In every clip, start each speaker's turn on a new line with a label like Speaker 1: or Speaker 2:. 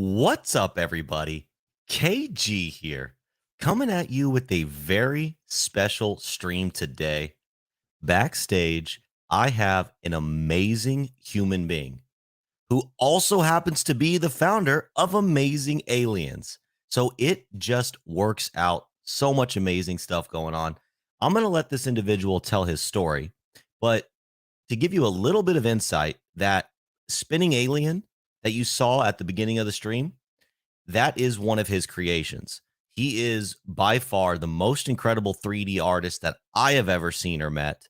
Speaker 1: What's up, everybody? KG here, coming at you with a very special stream today. Backstage, I have an amazing human being who also happens to be the founder of Amazing Aliens. So it just works out. So much amazing stuff going on. I'm going to let this individual tell his story, but to give you a little bit of insight, that spinning alien that you saw at the beginning of the stream, that is one of his creations. He is by far the most incredible 3D artist that I have ever seen or met.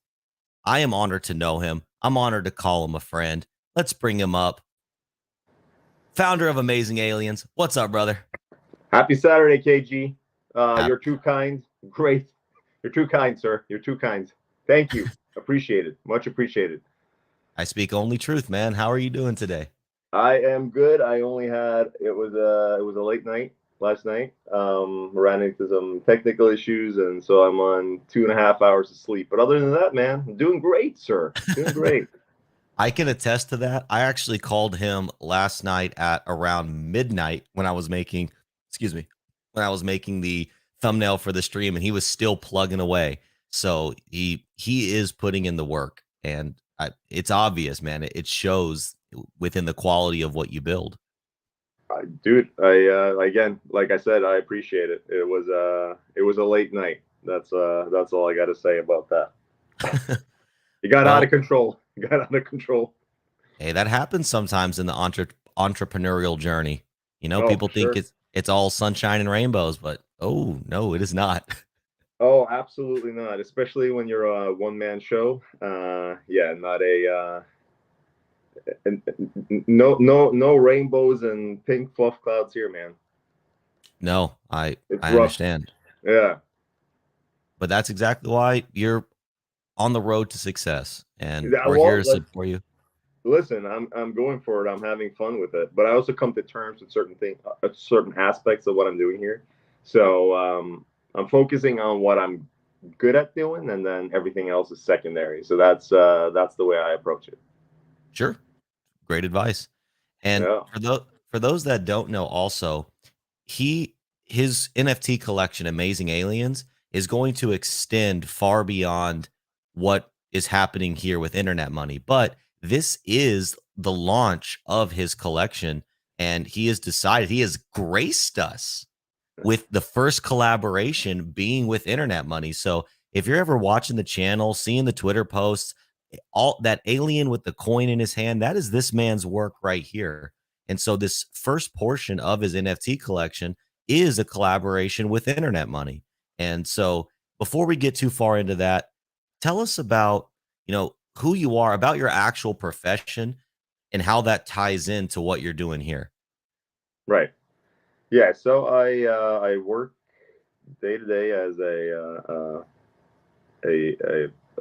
Speaker 1: I am honored to know him. I'm honored to call him a friend. Let's bring him up. Founder of Amazing Aliens. What's up, brother?
Speaker 2: Happy Saturday, KG. You're too kind. Great. You're too kind, sir. You're too kind. Thank you. Appreciated. Much appreciated.
Speaker 1: I speak only truth, man. How are you doing today?
Speaker 2: I am good. I only had it was a late night last night. Ran into some technical issues, and so I'm on 2.5 hours of sleep. But other than that, man, I'm doing great, sir. Doing great.
Speaker 1: I can attest to that. I actually called him last night at around midnight when I was making, the thumbnail for the stream, and he was still plugging away. So he is putting in the work, and it's obvious, man. It shows within the quality of what you build.
Speaker 2: Dude, I again, like I said, I appreciate it. It was a late night. That's all I got to say about that. You got out of control. You got out of control.
Speaker 1: Hey, that happens sometimes in the entrepreneurial journey. You know, people think it's all sunshine and rainbows, but oh no, it is not.
Speaker 2: Oh, absolutely not. Especially when you're a one-man show. Yeah, not a no rainbows and pink fluff clouds here, man.
Speaker 1: No, I understand.
Speaker 2: Yeah,
Speaker 1: but that's exactly why you're on the road to success, and we're here to support you.
Speaker 2: Listen, I'm going for it. I'm having fun with it, but I also come to terms with certain things, certain aspects of what I'm doing here. So I'm focusing on what I'm good at doing, and then everything else is secondary. So that's the way I approach it.
Speaker 1: Sure, great advice. And for those that don't know, also his NFT collection, Amazing Aliens, is going to extend far beyond what is happening here with internet money. But this is the launch of his collection, and he has graced us with the first collaboration being with internet money. So if you're ever watching the channel, seeing the Twitter posts, all that alien with the coin in his hand, that is this man's work right here. And so this first portion of his NFT collection is a collaboration with internet money. And so before we get too far into that, tell us about, who you are, about your actual profession, and how that ties into what you're doing here.
Speaker 2: Right. Yeah. So I work day to day as a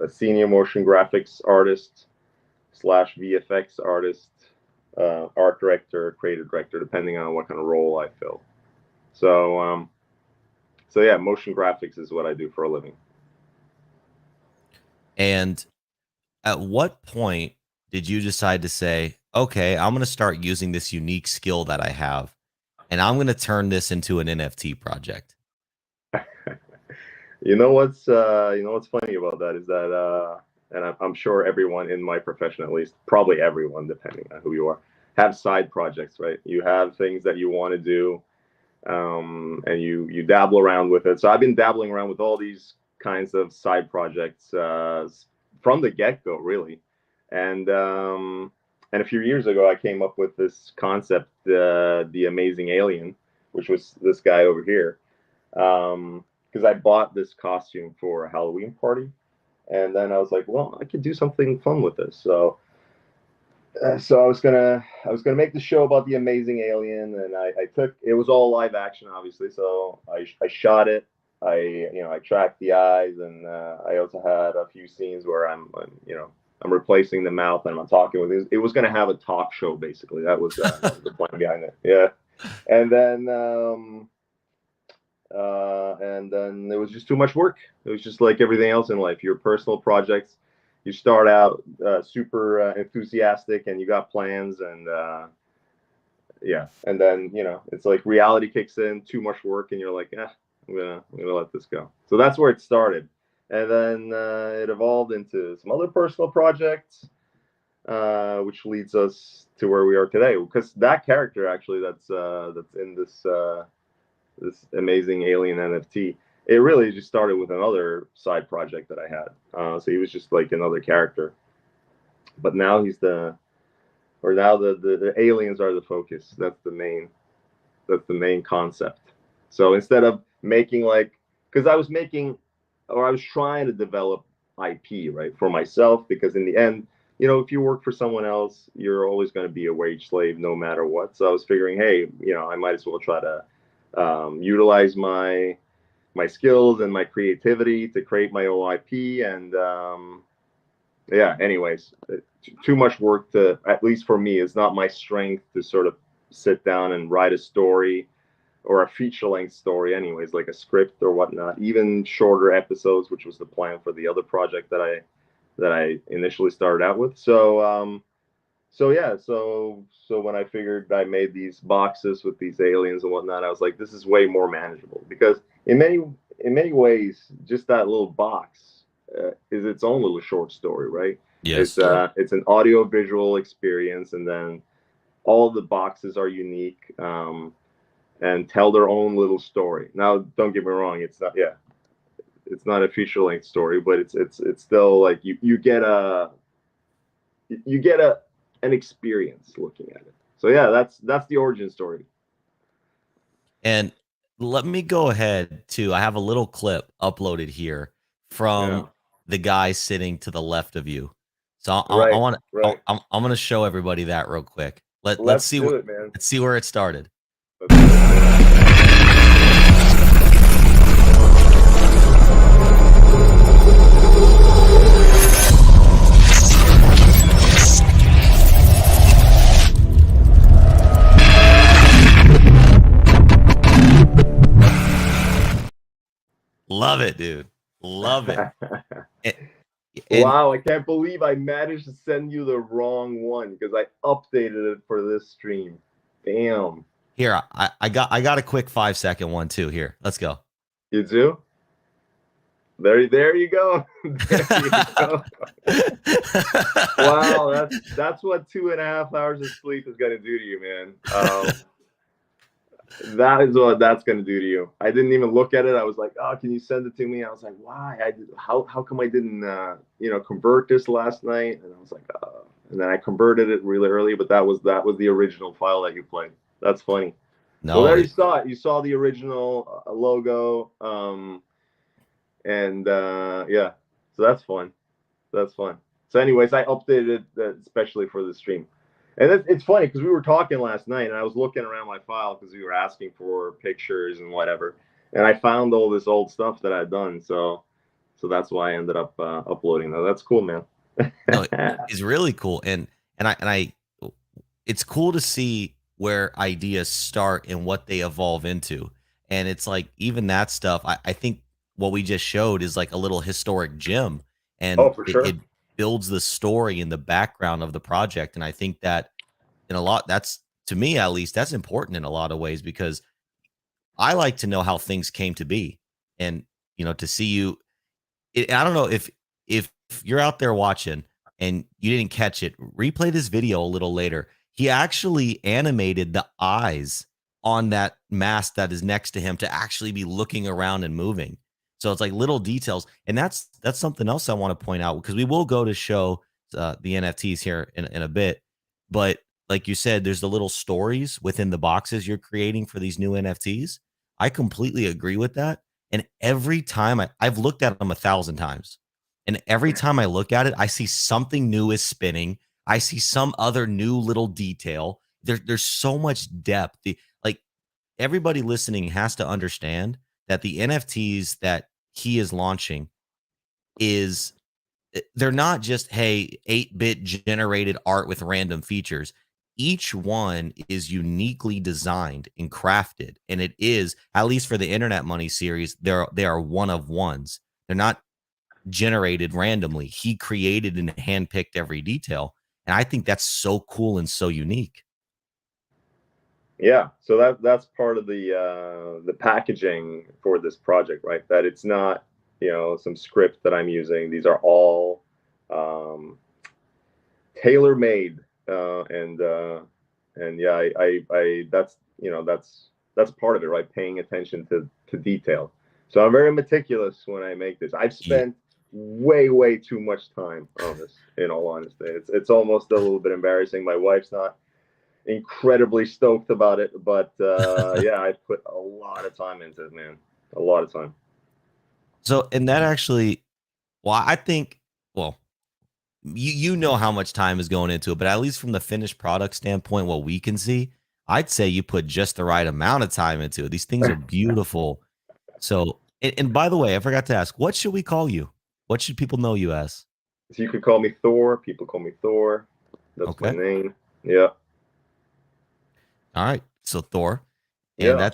Speaker 2: senior motion graphics artist / VFX artist, art director, creative director, depending on what kind of role I fill. So yeah, motion graphics is what I do for a living.
Speaker 1: And at what point did you decide to say, okay, I'm going to start using this unique skill that I have, and I'm going to turn this into an NFT project?
Speaker 2: You know what's funny about that is that, and I'm sure everyone in my profession, at least, probably everyone, depending on who you are, have side projects, right? You have things that you want to do, and you dabble around with it. So I've been dabbling around with all these kinds of side projects from the get go, really. And a few years ago, I came up with this concept, the Amazing Alien, which was this guy over here. Because I bought this costume for a Halloween party, and then I was like, well, I could do something fun with this. So I was gonna make the show about the Amazing Alien, and I took it was all live action, obviously. So I shot it. I tracked the eyes, and I also had a few scenes where I'm replacing the mouth and I'm talking with it. It was gonna have a talk show, basically. That was the plan behind it. Yeah, and then. And then it was just too much work. It was just like everything else in life. Your personal projects, you start out super enthusiastic and you got plans, and yeah, and then it's like reality kicks in, too much work, and you're like, I'm gonna let this go. So that's where it started, and then it evolved into some other personal projects, which leads us to where we are today. Because that character actually that's in this Amazing Alien NFT. It really just started with another side project that I had. So he was just like another character, but now the aliens are the focus. That's the main concept. So instead of making because I was trying to develop IP, right, for myself, because in the end, if you work for someone else, you're always going to be a wage slave no matter what. So I was figuring, hey, I might as well try to utilize my skills and my creativity to create my own IP. And yeah, anyways, too much work to, at least for me, is not my strength to sort of sit down and write a story or a feature-length story, anyways, like a script or whatnot. Even shorter episodes, which was the plan for the other project that I initially started out with. So when I figured I made these boxes with these aliens and whatnot, I was like, this is way more manageable, because in many ways, just that little box is its own little short story, right?
Speaker 1: Yes.
Speaker 2: It's an audio visual experience, and then all the boxes are unique, and tell their own little story. Now, don't get me wrong, it's not a feature length story, but it's still like you get an experience looking at it. So yeah, that's the origin story.
Speaker 1: And let me go ahead to, I have a little clip uploaded here from the guy sitting to the left of you. So I want I'm going to show everybody that real quick. Let's see
Speaker 2: do it, man.
Speaker 1: Let's see where it started. Love it, dude. Love it.
Speaker 2: Wow, I can't believe I managed to send you the wrong one, because I updated it for this stream. Damn.
Speaker 1: Here, I got a quick 5-second one too. Here, let's go.
Speaker 2: You do? There you go. There you go. Wow, that's what 2.5 hours of sleep is gonna do to you, man. That is what that's gonna do to you. I didn't even look at it. I was like, "Oh, can you send it to me?" I was like, "Why? How come I didn't convert this last night?" And I was like, and then I converted it really early. But that was the original file that you played. That's funny.
Speaker 1: No,
Speaker 2: well, there you saw it. You saw the original logo, and yeah. So that's fun. That's fun. So, anyways, I updated it especially for the stream. And it's funny because we were talking last night, and I was looking around my file because we were asking for pictures and whatever, and I found all this old stuff that I'd done. So that's why I ended up uploading that. That's cool, man.
Speaker 1: No, it's really cool, and I, it's cool to see where ideas start and what they evolve into. And it's like, even that stuff, I think what we just showed is like a little historic gem, and
Speaker 2: for sure.
Speaker 1: builds the story in the background of the project. And I think that in a lot, that's, to me at least, that's important in a lot of ways, because I like to know how things came to be. And, to see you, I don't know if you're out there watching and you didn't catch it, replay this video a little later. He actually animated the eyes on that mask that is next to him to actually be looking around and moving. So it's like little details, and that's something else I want to point out, because we will go to show the NFTs here in a bit. But like you said, there's the little stories within the boxes you're creating for these new NFTs. I completely agree with that. And every time I've looked at them 1,000 times, and every time I look at it, I see something new is spinning. I see some other new little detail. There's so much depth. Like, everybody listening has to understand that the NFTs that he is launching is, they're not just, hey, 8-bit generated art with random features. Each one is uniquely designed and crafted, and it is, at least for the Internet Money series, they are one of ones. They're not generated randomly. He created and handpicked every detail, and I think that's so cool and so unique.
Speaker 2: Yeah, so that's part of the packaging for this project, right? That it's not, some script that I'm using. These are all tailor made, and yeah, I that's part of it, right? Paying attention to detail. So I'm very meticulous when I make this. I've spent way too much time on this. In all honesty, it's almost a little bit embarrassing. My wife's not incredibly stoked about it, but yeah, I put a lot of time into it, man. A lot of time.
Speaker 1: So, and that actually, well, I think, well, you know how much time is going into it, but at least from the finished product standpoint, what we can see, I'd say you put just the right amount of time into it. These things are beautiful. So, and by the way, I forgot to ask, what should we call you? What should people know you as?
Speaker 2: So you could call me Thor. People call me Thor. That's
Speaker 1: Okay.
Speaker 2: my name. Yeah.
Speaker 1: All right. So Thor. And
Speaker 2: Yeah.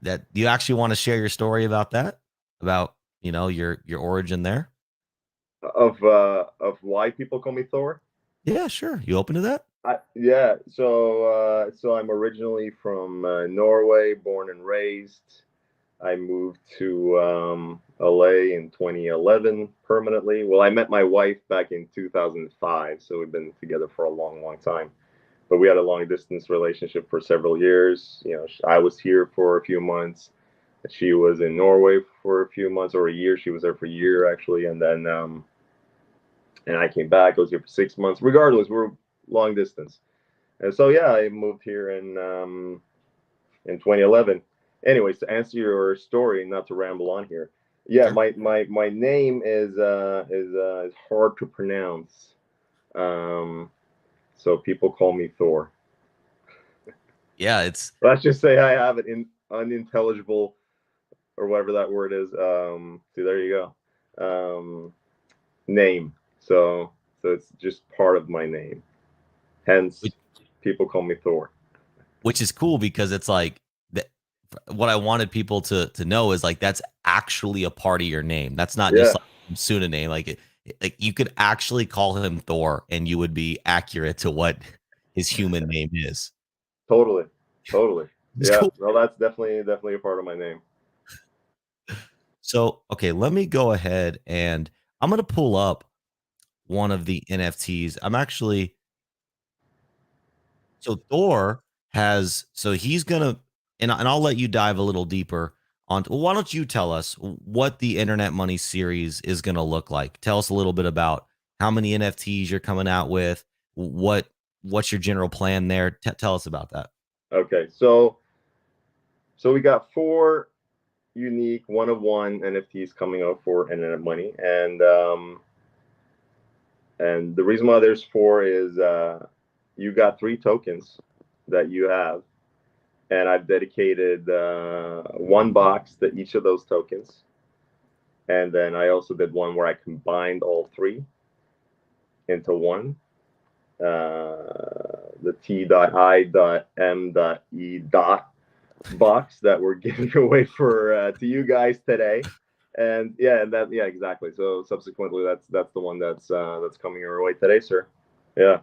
Speaker 1: that do you actually want to share your story about that? About, your origin there?
Speaker 2: Of why people call me Thor?
Speaker 1: Yeah, sure. You open to that?
Speaker 2: Yeah. So I'm originally from Norway, born and raised. I moved to LA in 2011 permanently. Well, I met my wife back in 2005, so we've been together for a long time. But we had a long distance relationship for several years. I was here for a few months. She was in Norway for a few months, or a year. She was there for a year actually, and then and I came back. I was here for 6 months. Regardless, we're long distance, and so yeah, I moved here in 2011. Anyways, to answer your story, not to ramble on here. Yeah,
Speaker 1: Sure.
Speaker 2: my name is hard to pronounce. So people call me Thor.
Speaker 1: Yeah, it's
Speaker 2: Let's just say I have an unintelligible, or whatever that word is. See, there you go. Name. So it's just part of my name. Hence, people call me Thor.
Speaker 1: which is cool, because it's like that. What I wanted people to know is, like, that's actually a part of your name. That's not just
Speaker 2: Yeah,
Speaker 1: like a pseudonym. Like you could actually call him Thor, and you would be accurate to what his human name is.
Speaker 2: totally.
Speaker 1: It's
Speaker 2: Yeah,
Speaker 1: cool.
Speaker 2: no, that's definitely a part of my name.
Speaker 1: So, okay, let me go ahead and I'm gonna pull up one of the NFTs. I'm actually, so Thor has, so he's gonna, and I'll let you dive a little deeper on. Well, why don't you tell us what the Internet Money series is gonna look like? Tell us a little bit about how many NFTs you're coming out with. What's your general plan there? Tell us about that.
Speaker 2: Okay, so we got 4 unique one of one NFTs coming out for Internet Money, and the reason why there's 4 is you got 3 tokens that you have, and I've dedicated 1 box to each of those tokens, and then I also did one where I combined all 3 into one. The T.I.M.E. box that we're giving away for to you guys today. And yeah, exactly. So subsequently, that's the one that's coming your way today, sir. Yeah.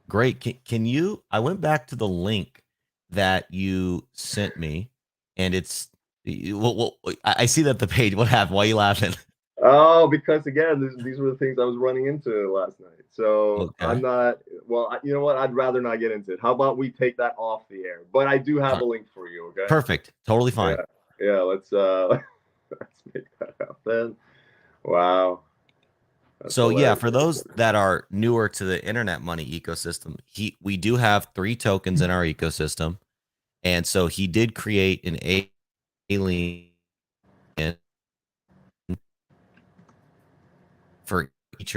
Speaker 1: Great. Can you? I went back to the link that you sent me, and it's. Well, I see that the page. What happened? Why are you laughing?
Speaker 2: Oh, because again, these were the things I was running into last night. So I'm
Speaker 1: Okay.
Speaker 2: not. Well, you know what? I'd rather not get into it. How about we take that off the air? But I do have
Speaker 1: All
Speaker 2: a
Speaker 1: right.
Speaker 2: link for you. Okay.
Speaker 1: Perfect. Totally
Speaker 2: Yeah.
Speaker 1: fine.
Speaker 2: Yeah. Let's let's make that happen. Wow. That's
Speaker 1: So yeah,
Speaker 2: hilarious.
Speaker 1: for those that are newer to the internet money ecosystem, we do have 3 tokens in our ecosystem, and so he did create an alien for each,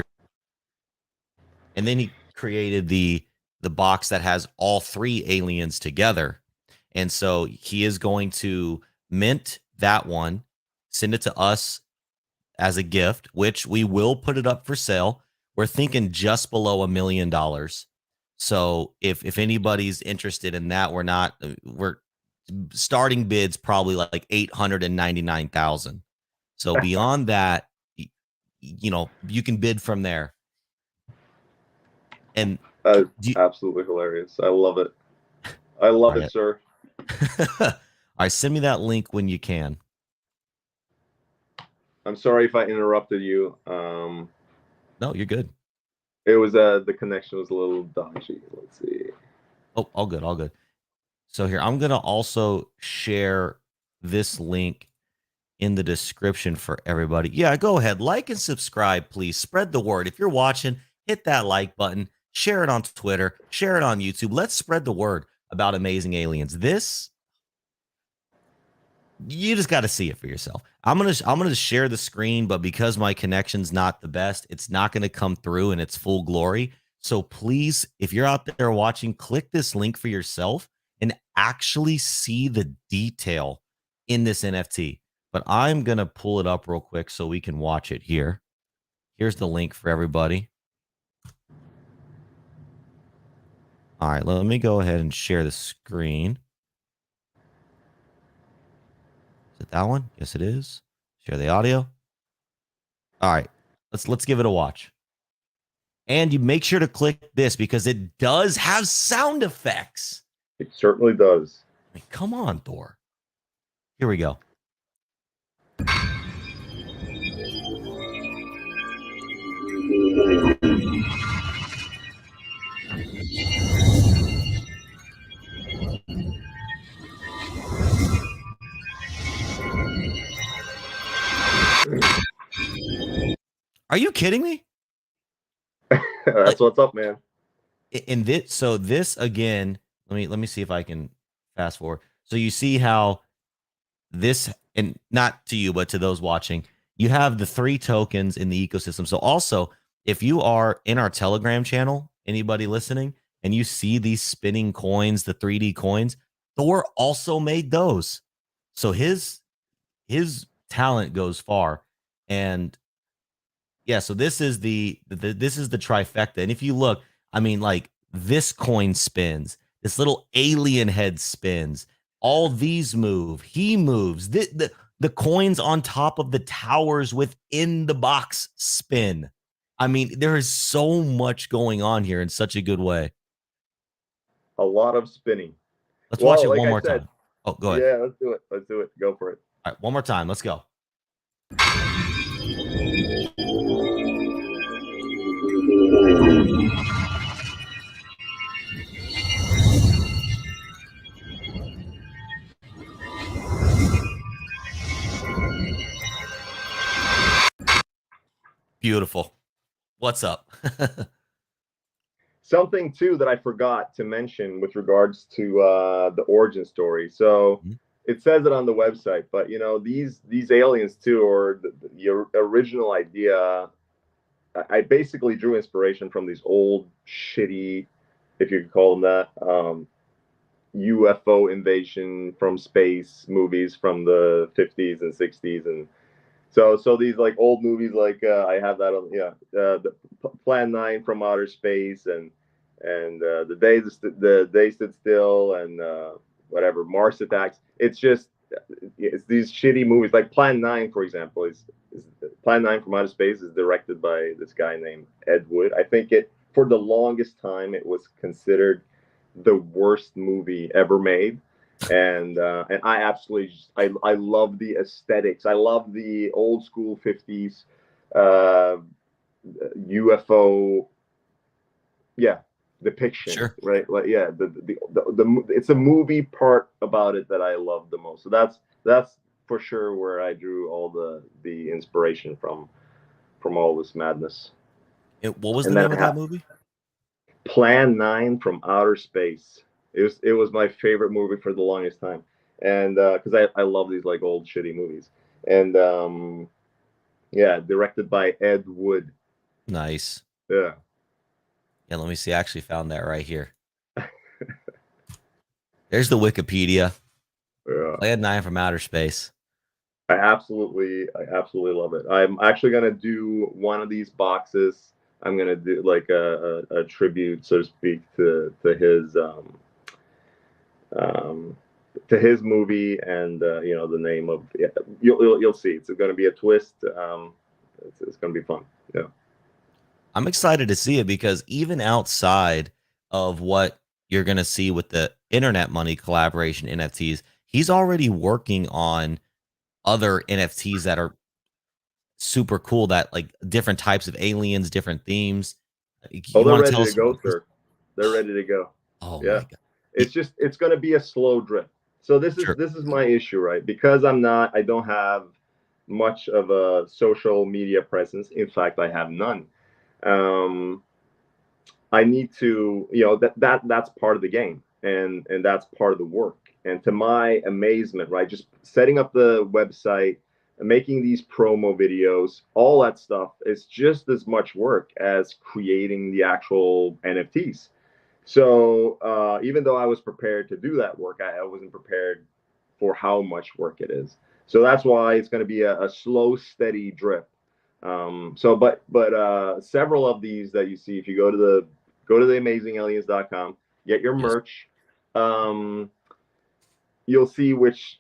Speaker 1: and then he created the box that has all 3 aliens together, and so he is going to mint that one, send it to us as a gift, which we will put it up for sale. We're thinking just below $1 million. So if anybody's interested in that, we're starting bids probably like 899,000. So beyond that, you can bid from there. And do
Speaker 2: Absolutely hilarious. I love it. I love
Speaker 1: all
Speaker 2: it,
Speaker 1: right.
Speaker 2: sir.
Speaker 1: All right, send me that link when you can.
Speaker 2: I'm sorry if I interrupted you.
Speaker 1: No, you're good.
Speaker 2: It was the connection was a little dodgy. Let's see.
Speaker 1: Oh, all good, all good. So here, I'm gonna also share this link in the description for everybody. Yeah, go ahead, like and subscribe, please. Spread the word. If you're watching, hit that like button, share it on Twitter, share it on YouTube. Let's spread the word about Amazing Aliens. This, you just got to see it for yourself. I'm gonna share the screen, but because my connection's not the best, it's not gonna come through in its full glory. So please, if you're out there watching, click this link for yourself and actually see the detail in this NFT. But I'm gonna pull it up real quick so we can watch it here. Here's the link for everybody. All right, let me go ahead and share the screen. Is it that one? Yes, it is. Share the audio. All right, let's give it a watch. And you make sure to click this because it does have sound effects.
Speaker 2: It certainly does.
Speaker 1: I mean, come on, Thor. Here we go. Are you kidding me?
Speaker 2: That's
Speaker 1: Like,
Speaker 2: what's up, man.
Speaker 1: in this, so this again, let me see if I can fast forward. So you see how this, and not to you, but to those watching, you have the 3 tokens in the ecosystem. So also, if you are in our Telegram channel, anybody listening, and you see these spinning coins, the 3D coins, Thor also made those. So his talent goes far. And yeah, so this is this is the trifecta. And if you look, I mean, like this coin spins, this little alien head spins, all these move, he moves. The coins on top of the towers within the box spin. I mean, there is so much going on here in such a good way.
Speaker 2: A lot of spinning.
Speaker 1: Let's watch
Speaker 2: Well,
Speaker 1: it
Speaker 2: like
Speaker 1: one
Speaker 2: I
Speaker 1: more
Speaker 2: said,
Speaker 1: time. Oh, go ahead.
Speaker 2: yeah, let's do it. Let's do it. Go for it.
Speaker 1: All right, one more time. Let's go. Beautiful. What's up?
Speaker 2: Something too that I forgot to mention with regards to the origin story. So
Speaker 1: Mhm.
Speaker 2: it says it on the website, but you know these aliens too, or the original idea. I basically drew inspiration from these old shitty, if you could call them that, UFO invasion from space movies from the 50s and 60s, and so these like old movies like I have that on the Plan 9 from outer space and the day stood still and whatever Mars attacks. It's just it's these shitty movies like Plan 9, for example. Is Plan 9 from Outer Space is directed by this guy named Ed Wood. I think it for the longest time it was considered the worst movie ever made. And I absolutely I love the aesthetics. I love the old school 50s UFO, yeah, depiction,
Speaker 1: Sure.
Speaker 2: right? Like, yeah, the it's a movie part about it that I love the most. So that's for sure where I drew all the inspiration from all this madness.
Speaker 1: What was
Speaker 2: And
Speaker 1: the
Speaker 2: then
Speaker 1: name of that movie?
Speaker 2: Plan 9 from Outer Space. It was my favorite movie for the longest time, and because I love these like old shitty movies, and yeah, directed by Ed Wood.
Speaker 1: Nice.
Speaker 2: Yeah.
Speaker 1: Yeah, let me see. I actually found that right here. There's the Wikipedia.
Speaker 2: Yeah.
Speaker 1: Plan 9 from Outer Space.
Speaker 2: I absolutely love it. I'm actually gonna do one of these boxes. I'm gonna do like a tribute, so to speak, um, to his movie, and the name of, yeah, you'll see. It's gonna be a twist. It's gonna be fun. Yeah.
Speaker 1: I'm excited to see it because even outside of what you're going to see with the internet money collaboration NFTs, he's already working on other NFTs that are super cool, that like different types of aliens, different themes.
Speaker 2: Oh,
Speaker 1: You
Speaker 2: they're
Speaker 1: want to
Speaker 2: ready
Speaker 1: tell
Speaker 2: to
Speaker 1: us
Speaker 2: go,
Speaker 1: about this?
Speaker 2: sir. They're ready to go.
Speaker 1: Oh my
Speaker 2: Yeah.
Speaker 1: God.
Speaker 2: It's going to be a slow drip. So this is
Speaker 1: Sure.
Speaker 2: this is my issue, right? Because I don't have much of a social media presence. In fact, I have none. Um, I need to, that's part of the game, and that's part of the work. And to my amazement, right, just setting up the website, making these promo videos, all that stuff is just as much work as creating the actual NFTs. So even though I was prepared to do that work, I wasn't prepared for how much work it is. So that's why it's going to be a slow, steady drip. But several of these that you see, if you go to the amazingaliens.com, get your
Speaker 1: Yes.
Speaker 2: merch. Um, you'll see which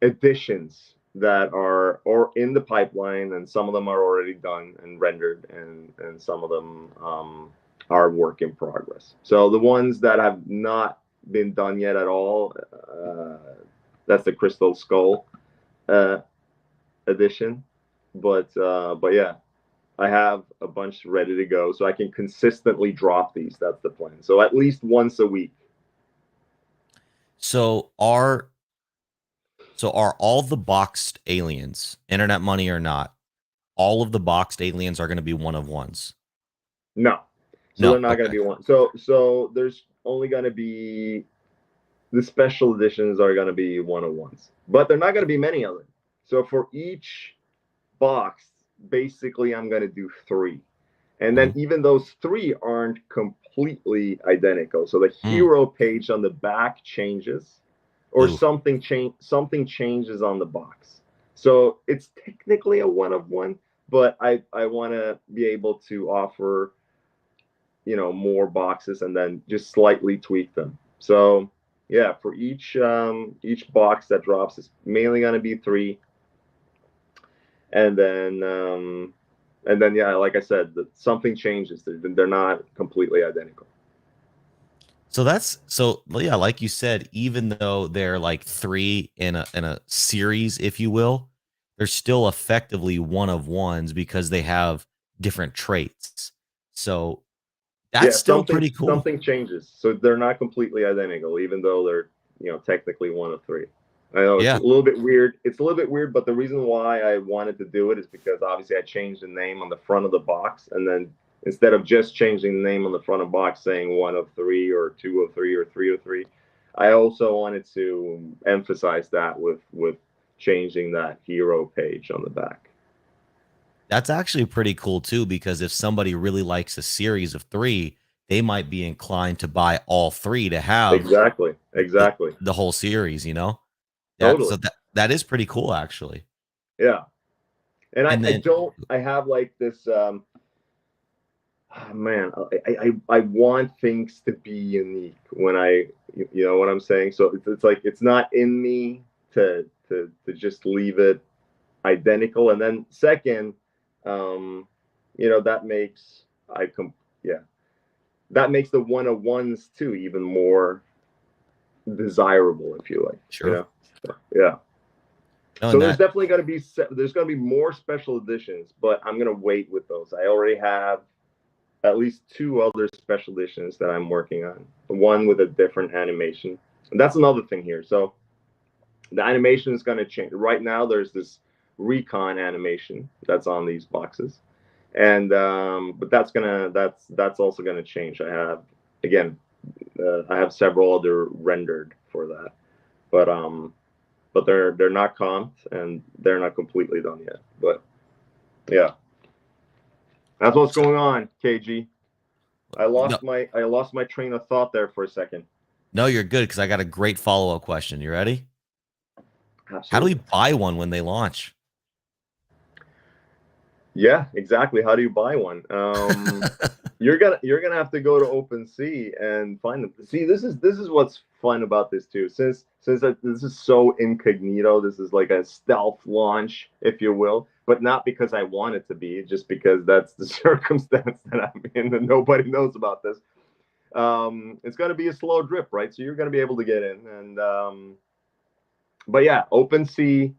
Speaker 2: editions that are or in the pipeline, and some of them are already done and rendered, and some of them are work in progress. So the ones that have not been done yet at all, that's the Crystal Skull uh, edition. But yeah, I have a bunch ready to go, so I can consistently drop these. That's the plan. So at least once a week.
Speaker 1: So are all the boxed aliens, internet money or not, all of the boxed aliens are going to be one of ones?
Speaker 2: No, so they're
Speaker 1: No.
Speaker 2: not going to
Speaker 1: Okay.
Speaker 2: be one. So there's only going to be the special editions are going to be one of ones, but they're not going to be many of them. So for each box, basically, I'm going to do three. And then
Speaker 1: Mhm.
Speaker 2: even those three aren't completely identical. So the
Speaker 1: Mm.
Speaker 2: hero page on the back changes, or
Speaker 1: Ooh.
Speaker 2: something changes on the box. So it's technically a one of one, but I want to be able to offer more boxes and then just slightly tweak them. So yeah, for each box that drops is mainly going to be three, and then yeah, like I said, something changes. They're not completely identical.
Speaker 1: So yeah, like you said, even though they're like three in a series, if you will, they're still effectively one of ones because they have different traits. So that's
Speaker 2: Yeah,
Speaker 1: still
Speaker 2: something
Speaker 1: pretty cool.
Speaker 2: something changes, so they're not completely identical, even though they're technically one of three. I know it's a
Speaker 1: Yeah.
Speaker 2: little bit weird. It's a little bit weird, but the reason why I wanted to do it is because obviously I changed the name on the front of the box, and then instead of just changing the name on the front of the box saying one of three or two of three or three of three, I also wanted to emphasize that with changing that hero page on the back.
Speaker 1: That's actually pretty cool too, because if somebody really likes a series of three, they might be inclined to buy all three to have
Speaker 2: Exactly,
Speaker 1: the,
Speaker 2: exactly,
Speaker 1: the whole series. Yeah,
Speaker 2: totally.
Speaker 1: so that is pretty cool actually.
Speaker 2: Yeah, and I,
Speaker 1: And
Speaker 2: I
Speaker 1: then
Speaker 2: don't I have like this man, I want things to be unique when you know what I'm saying. So it's like it's not in me to just leave it identical. And then second, you know, that makes yeah, that makes the one of ones too even more desirable, if you like. You
Speaker 1: Sure.
Speaker 2: know, so, yeah.
Speaker 1: No,
Speaker 2: So
Speaker 1: and
Speaker 2: there's
Speaker 1: that
Speaker 2: definitely going to be more special editions, but I'm going to wait with those. I already have at least two other special editions that I'm working on. One with a different animation, and that's another thing here. So the animation is going to change. Right now, there's this Recon animation that's on these boxes, and but that's also gonna change. I have again, I have several other rendered for that, but they're not comped and they're not completely done yet. But yeah, that's what's
Speaker 1: so
Speaker 2: going on, KG.
Speaker 1: no,
Speaker 2: I lost my train of thought there for a second.
Speaker 1: no, you're good because I got a great follow-up question. You ready? How do we
Speaker 2: Absolutely.
Speaker 1: buy one when they launch?
Speaker 2: Yeah, exactly. How do you buy one? You're gonna have to go to OpenSea and find them. See, this is what's fun about this too. Since this is so incognito, this is like a stealth launch, if you will, but not because I want it to be, just because that's the circumstance that I'm in and nobody knows about this. It's gonna be a slow drip, right? So you're gonna be able to get in, and but yeah, OpenSea.io.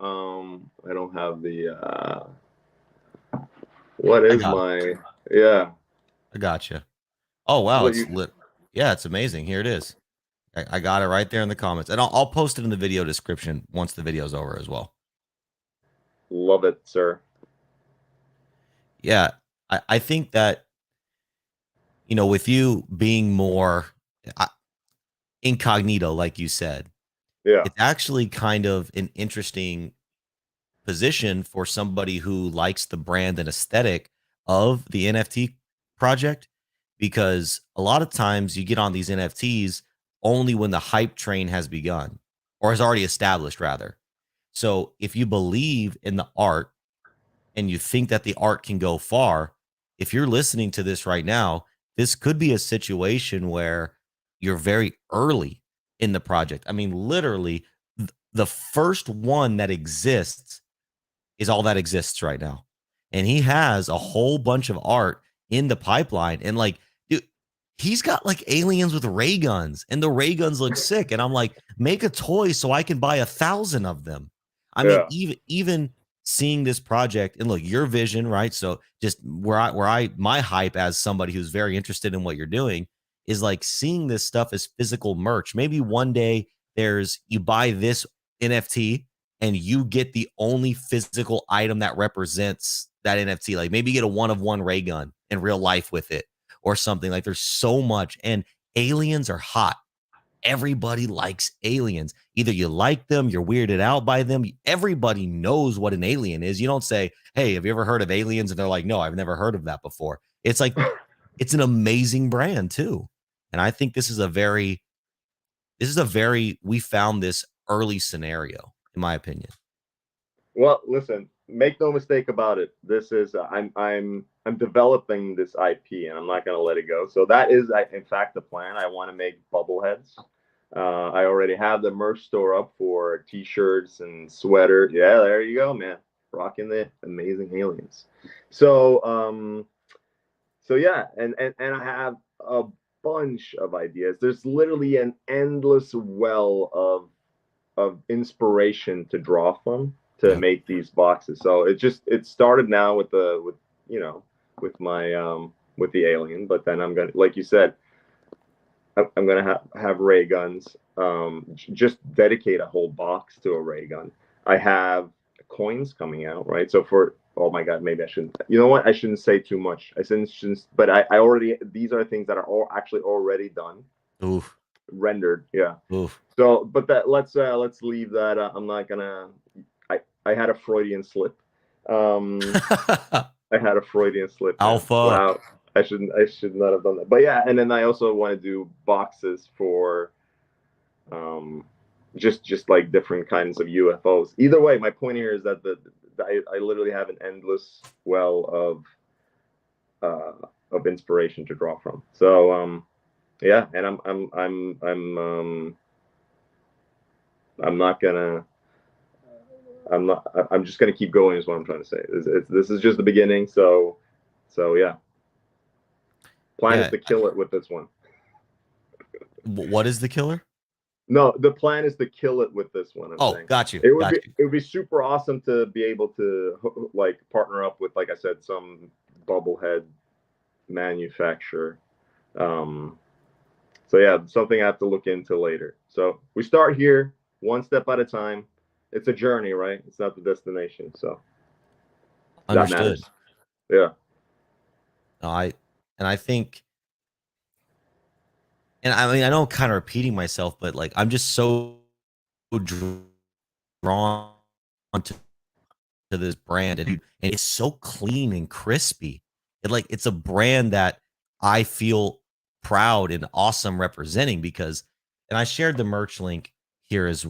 Speaker 2: I don't have the what
Speaker 1: I
Speaker 2: is
Speaker 1: got,
Speaker 2: my yeah.
Speaker 1: I got you. Oh wow,
Speaker 2: What
Speaker 1: it's
Speaker 2: you
Speaker 1: lit. Yeah, it's amazing. Here it is. I got it right there in the comments, and I'll post it in the video description once the video's over as well.
Speaker 2: love it, sir.
Speaker 1: Yeah, I think that with you being more uh, incognito, like you said,
Speaker 2: Yeah,
Speaker 1: it's actually kind of an interesting position for somebody who likes the brand and aesthetic of the NFT project because a lot of times you get on these NFTs only when the hype train has begun or has already established, rather. So if you believe in the art and you think that the art can go far, if you're listening to this right now, this could be a situation where you're very early in the project. I mean, literally, the first one that exists is all that exists right now. And he has a whole bunch of art in the pipeline. And like, dude, he's got like aliens with ray guns, and the ray guns look sick. And I'm like, make a toy so I can buy 1,000 of them. I mean,
Speaker 2: yeah,
Speaker 1: even seeing this project and look, your vision, right? So just my hype as somebody who's very interested in what you're doing is like seeing this stuff as physical merch. Maybe one day you buy this NFT and you get the only physical item that represents that NFT. Like maybe you get a one of one ray gun in real life with it or something. Like there's so much. And aliens are hot. Everybody likes aliens. Either you like them, you're weirded out by them. Everybody knows what an alien is. You don't say, hey, have you ever heard of aliens? And they're like, no, I've never heard of that before. It's like, it's an amazing brand too. And I think we found this early scenario, in my opinion.
Speaker 2: well, listen, make no mistake about it. This is I'm developing this IP, and I'm not going to let it go. So that is, in fact, the plan. I want to make bubbleheads. I already have the merch store up for t-shirts and sweater. Yeah, there you go, man. Rocking the Amazing Aliens. So so yeah, and I have a bunch of ideas. There's literally an endless well of inspiration to draw from to
Speaker 1: Yeah.
Speaker 2: make these boxes. So it started now with you know with my with the alien, but then I'm gonna, like you said, I'm gonna have ray guns. Just dedicate a whole box to a ray gun. I have coins coming out, right? So for, oh my god, maybe I shouldn't. You know what? I shouldn't say too much. Shouldn't, but I already, these are things that are all actually already done,
Speaker 1: Oof.
Speaker 2: rendered. Yeah.
Speaker 1: Oof.
Speaker 2: So, but that let's leave that. I'm not gonna. I had a Freudian slip. Um, I had a Freudian slip, man.
Speaker 1: Alpha.
Speaker 2: Wow. I should not have done that. But yeah, and then I also want to do boxes for um just like different kinds of UFOs. Either way, my point here is that I literally have an endless well of inspiration to draw from. So yeah, and I'm not gonna. I'm not. I'm just gonna keep going. Is what I'm trying to say. This is just the beginning. So yeah. Plan is
Speaker 1: Yeah.
Speaker 2: to kill it with this one.
Speaker 1: What is the killer?
Speaker 2: No, the plan is to kill it with this one. I'm
Speaker 1: Oh,
Speaker 2: saying
Speaker 1: got you.
Speaker 2: it would
Speaker 1: Got
Speaker 2: be
Speaker 1: you.
Speaker 2: it would be super awesome to be able to like partner up with, like I said, some bubblehead manufacturer. Um, so yeah, something I have to look into later. So we start here, one step at a time. It's a journey, right? It's not the destination. So that
Speaker 1: Understood.
Speaker 2: matters. Yeah.
Speaker 1: No, I think, and I mean, I know I'm kind of repeating myself, but like I'm just so drawn to this brand, and it's so clean and crispy. It's a brand that I feel proud and awesome representing because, and I shared the merch link here as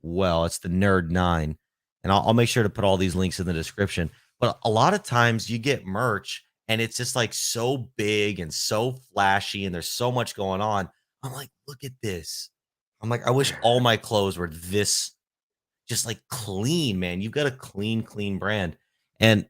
Speaker 1: well. It's the Nerd9, and I'll make sure to put all these links in the description. But a lot of times you get merch and it's just like so big and so flashy, and there's so much going on. I'm like, look at this. I'm like, I wish all my clothes were this just like clean, man. You've got a clean brand. And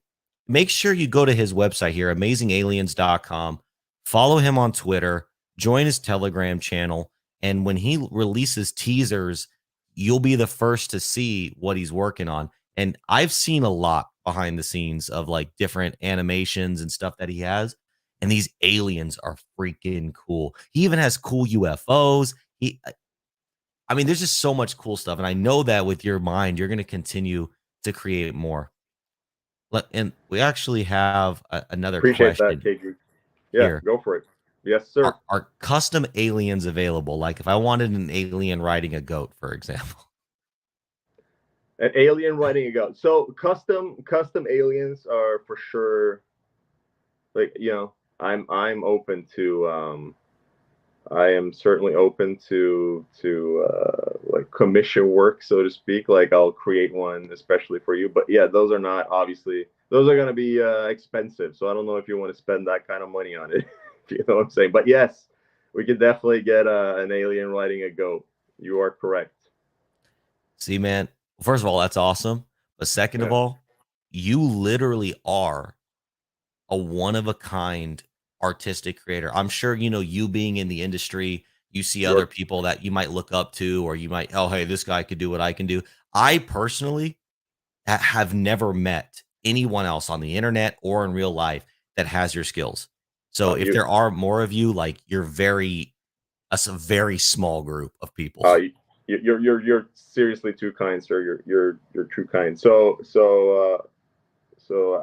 Speaker 1: make sure you go to his website here, amazingaliens.com. Follow him on Twitter, join his Telegram channel. And when he releases teasers, you'll be the first to see what he's working on. And I've seen a lot behind the scenes of like different animations and stuff that he has. And these aliens are freaking cool. He even has cool UFOs. I mean, there's just so much cool stuff, and I know that with your mind, you're going to continue to create more. And we actually have another
Speaker 2: Appreciate that,
Speaker 1: question
Speaker 2: KG. Yeah,
Speaker 1: here.
Speaker 2: go for it. Yes, sir.
Speaker 1: Are custom aliens available? Like if I wanted an alien riding a goat, for example.
Speaker 2: An alien riding a goat. So custom aliens are for sure. Like I'm open to. I am certainly open to like commission work, so to speak. Like I'll create one especially for you. But yeah, those are not obviously. Those are going to be expensive. So I don't know if you want to spend that kind of money on it. If you know what I'm saying. But yes, we could definitely get an alien riding a goat. You are correct.
Speaker 1: See, man, first of all, that's awesome. But second of
Speaker 2: Yeah.
Speaker 1: all, you literally are a one of a kind artistic creator. I'm sure, you being in the industry, you see other
Speaker 2: You're
Speaker 1: people that you might look up to, or you might, oh, hey, this guy could do what I can do. I personally have never met anyone else on the internet or in real life that has your skills. So if
Speaker 2: you
Speaker 1: there are more of you, like a very small group of people.
Speaker 2: Uh, you're seriously too kind, sir. You're too kind. So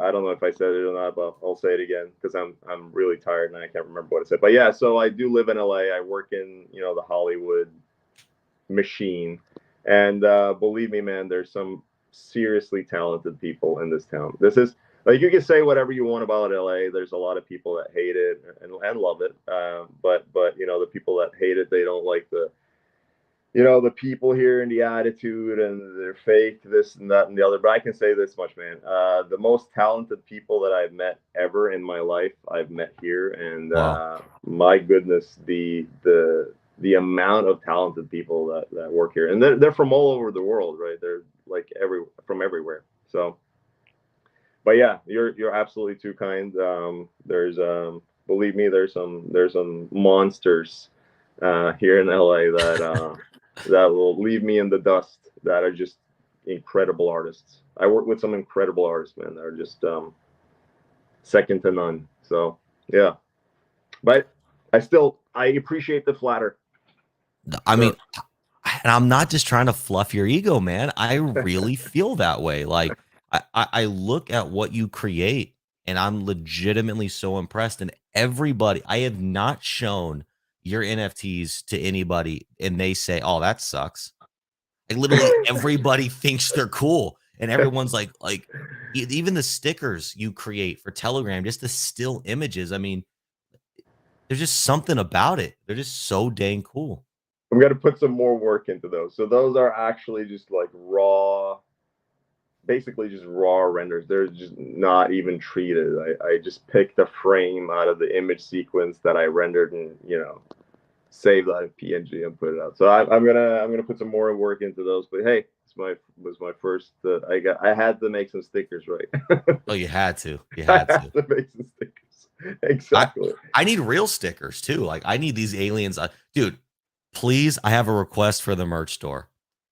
Speaker 2: I don't know if I said it or not, but I'll say it again because I'm really tired and I can't remember what I said. But yeah, so I do live in LA. I work in the Hollywood machine, and believe me, man, there's some seriously talented people in this town. This is like you can say whatever you want about LA. There's a lot of people that hate it and love it, but the people that hate it, they don't like the people here and the attitude and they're fake, this and that and the other. But I can say this much, man. The most talented people that I've met ever in my life, I've met here, and
Speaker 1: Wow.
Speaker 2: my goodness, the amount of talented people that work here, and they're from all over the world, right? They're like from everywhere. So, but yeah, you're absolutely too kind. There's believe me, there's some monsters here in LA that will leave me in the dust. That are just incredible artists. I work with some incredible artists, man. That are just second to none. So yeah, but I appreciate the flatter.
Speaker 1: I mean,
Speaker 2: Sure.
Speaker 1: and I'm not just trying to fluff your ego, man. I really feel that way. Like I look at what you create and I'm legitimately so impressed. And everybody, I have not shown your NFTs to anybody and they say, oh, that sucks. Like literally everybody thinks they're cool. And everyone's like even the stickers you create for Telegram, just the still images. I mean, there's just something about it. They're just so dang cool.
Speaker 2: I'm gonna put some more work into those. So those are actually just like raw, basically just raw renders. They're just not even treated. I just picked a frame out of the image sequence that I rendered and save that in PNG and put it out. So I'm gonna put some more work into those. But hey, was my first. I had to make some stickers, right?
Speaker 1: Oh, you had to. You
Speaker 2: I
Speaker 1: had
Speaker 2: had
Speaker 1: to.
Speaker 2: to make some stickers. Exactly.
Speaker 1: I need real stickers too. Like I need these aliens. Dude, please, I have a request for the merch store.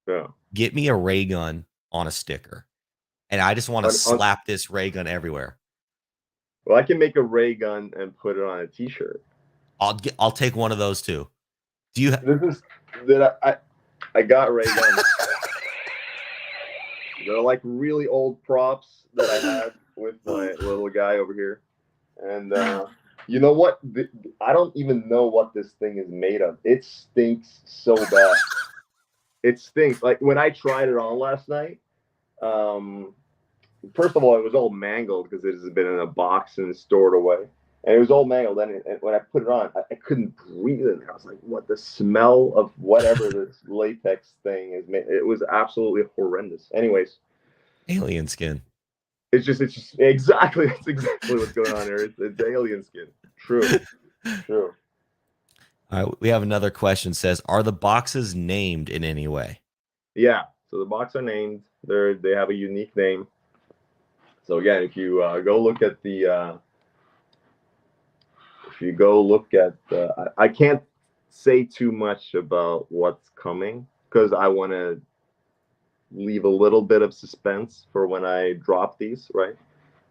Speaker 2: Yeah.
Speaker 1: Get me a ray gun on a sticker, and I just want to slap this ray gun everywhere.
Speaker 2: Well, I can make a ray gun and put it on a T-shirt.
Speaker 1: I'll take one of those too. Do you?
Speaker 2: I got ray guns. They're like really old props that I had with my little guy over here, and you know what? I don't even know what this thing is made of. It stinks so bad. It stinks. Like when I tried it on last night. First of all, it was all mangled because it has been in a box and stored away. And it was all mangled. And when I put it on, I couldn't breathe in there. I was like, what? The smell of whatever this latex thing is made. It was absolutely horrendous. Anyways.
Speaker 1: Alien skin.
Speaker 2: It's just exactly, that's exactly what's going on here. It's alien skin. True. True.
Speaker 1: All right. We have another question. Says, are the boxes named in any way?
Speaker 2: Yeah. So the boxes are named. They have a unique name. So again, if you go look at I can't say too much about what's coming because I want to leave a little bit of suspense for when I drop these, right?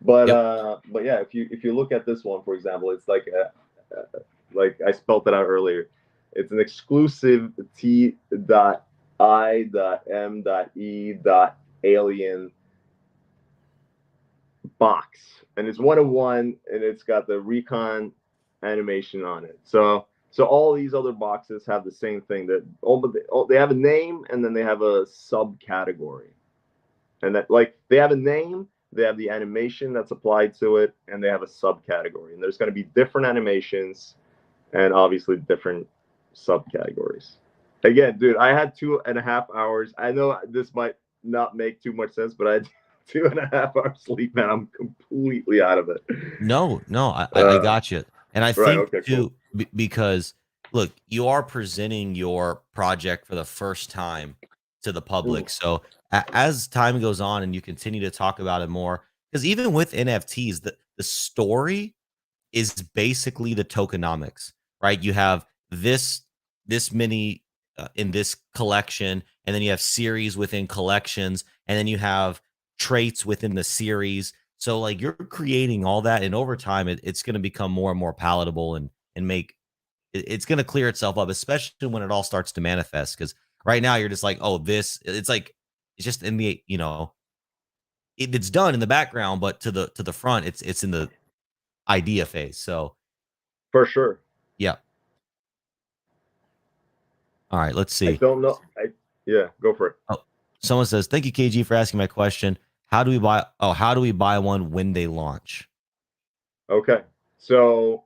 Speaker 2: But yeah, if you look at this one, for example, it's like I spelled it out earlier. It's an exclusive T.I.M.E.Alien box, and it's 1 of 1, and it's got the Recon animation on it. So all these other boxes have the same thing. That they have a name, and then they have a subcategory, and that they have a name, they have the animation that's applied to it, and they have a subcategory. And there's going to be different animations, and obviously different subcategories. Again, dude, I had 2.5 hours. I know this might not make too much sense, but I had 2.5 hours sleep, man. I'm completely out of it.
Speaker 1: No, I got you. And I think too, cool. Because look, you are presenting your project for the first time to the public. So as time goes on and you continue to talk about it more, because even with NFTs, the story is basically the tokenomics, right? You have this many in this collection, and then you have series within collections, and then you have traits within the series. So like you're creating all that, and over time it's going to become more and more palatable and make it's going to clear itself up, especially when it all starts to manifest. Because right now you're just like, oh, it's just in the it's done in the background, but to the front it's in the idea phase. So
Speaker 2: for sure,
Speaker 1: yeah. All right, let's see.
Speaker 2: I don't know. Yeah, go for it.
Speaker 1: Oh, someone says, thank you, KG, for asking my question. How do we buy one when they launch?
Speaker 2: Okay. So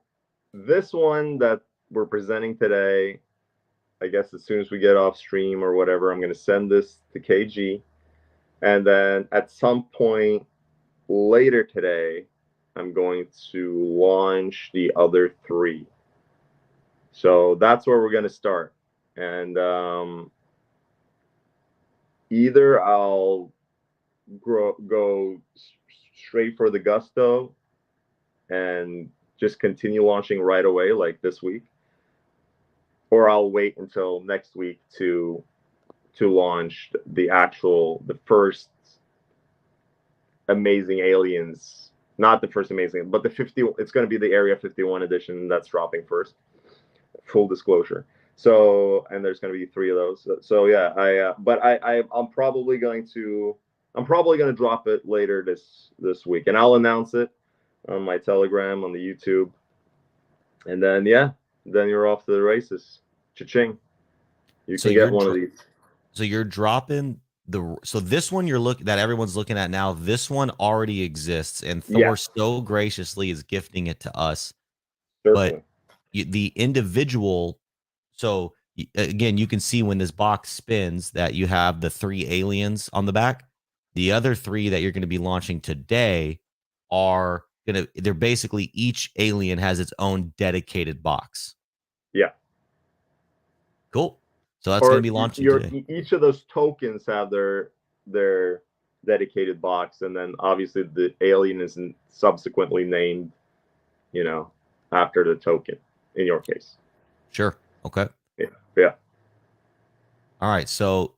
Speaker 2: this one that we're presenting today, I guess as soon as we get off stream or whatever, I'm going to send this to KG. And then at some point later today, I'm going to launch the other 3. So that's where we're going to start. And either I'll go straight for the gusto and just continue launching right away, like this week, or I'll wait until next week to launch the first Amazing Aliens, not the first Amazing, but it's going to be the Area 51 edition that's dropping first, full disclosure. So, and there's going to be 3 of those. So yeah, I'm probably going to drop it later this week, and I'll announce it on my Telegram, on the YouTube, and then then you're off to the races. Cha-ching! You can get one of these.
Speaker 1: So you're dropping so this one that everyone's looking at now. This one already exists, and Thor so graciously is gifting it to us. Certainly. But the individual. So again, you can see when this box spins that you have the 3 aliens on the back. The other three that you're going to be launching today are they're basically each alien has its own dedicated box.
Speaker 2: Yeah.
Speaker 1: Cool. So that's going to
Speaker 2: Or
Speaker 1: be launching today.
Speaker 2: each of those tokens have their dedicated box, and then obviously the alien is subsequently named, after the token. In your case.
Speaker 1: Sure. Okay.
Speaker 2: Yeah. Yeah.
Speaker 1: All right. So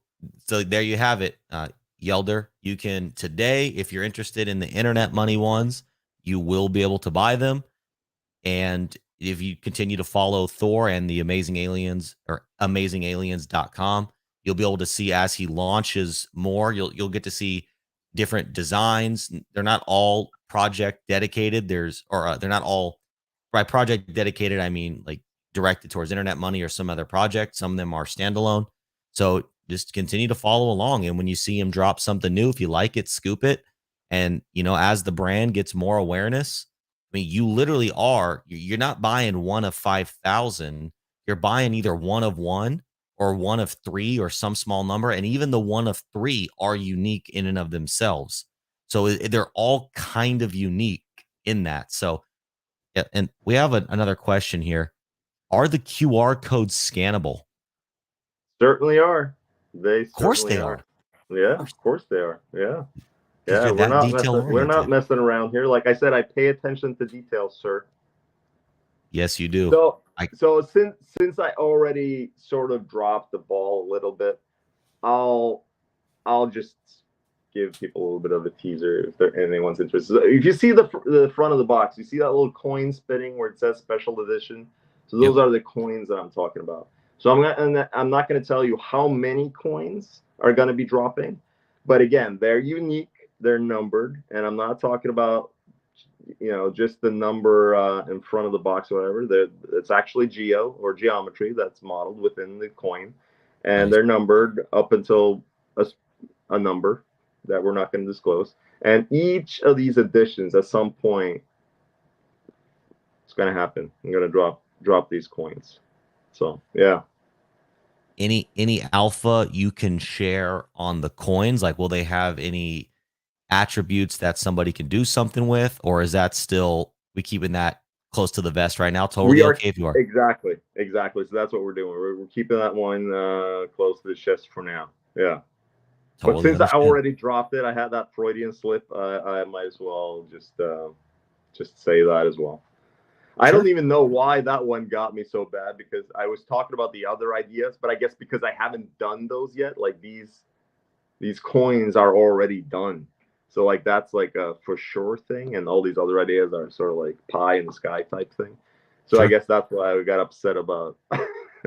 Speaker 1: there you have it, Yelder. You can today, if you're interested in the internet money ones, you will be able to buy them. And if you continue to follow Thor and the Amazing Aliens or amazingaliens.com, you'll be able to see as he launches more. You'll get to see different designs. They're not all project dedicated. They're not all, by project dedicated, I mean like directed towards internet money or some other project. Some of them are standalone. So just continue to follow along. And when you see him drop something new, if you like it, scoop it. And, as the brand gets more awareness, I mean, you literally you're not buying one of 5,000. You're buying either one of one or one of three or some small number. And even the one of three are unique in and of themselves. So they're all kind of unique in that. So, yeah, and we have another question here. Are the QR codes scannable?
Speaker 2: Certainly are. They
Speaker 1: Of course
Speaker 2: certainly
Speaker 1: they
Speaker 2: are.
Speaker 1: are.
Speaker 2: Yeah, of course they are. Yeah.
Speaker 1: Because
Speaker 2: Yeah,
Speaker 1: you're that detail
Speaker 2: we're not
Speaker 1: oriented.
Speaker 2: messing around here. Like I said, I pay attention to details, sir.
Speaker 1: Yes, you do.
Speaker 2: So since I already sort of dropped the ball a little bit, I'll just give people a little bit of a teaser if anyone's interested. If you see the front of the box, you see that little coin spinning where it says special edition. So those are the coins that I'm talking about. So I'm not going to tell you how many coins are going to be dropping, but again, they're unique, they're numbered, and I'm not talking about just the number in front of the box or whatever. It's actually geometry that's modeled within the coin, and they're numbered up until a number that we're not going to disclose. And each of these editions, at some point, it's going to happen. I'm going to drop these coins. So yeah.
Speaker 1: Any alpha you can share on the coins? Like, will they have any attributes that somebody can do something with, or is that still we keeping that close to the vest right now? Totally okay if you are.
Speaker 2: Exactly. So that's what we're doing. We're keeping that one close to the chest for now. Yeah. Totally, but since I already dropped it, I had that Freudian slip. I might as well just say that as well. Sure. I don't even know why that one got me so bad, because I was talking about the other ideas, but I guess because I haven't done those yet. Like these coins are already done. So like that's like a for sure thing, and all these other ideas are sort of like pie in the sky type thing. So sure. I guess that's why I got upset about.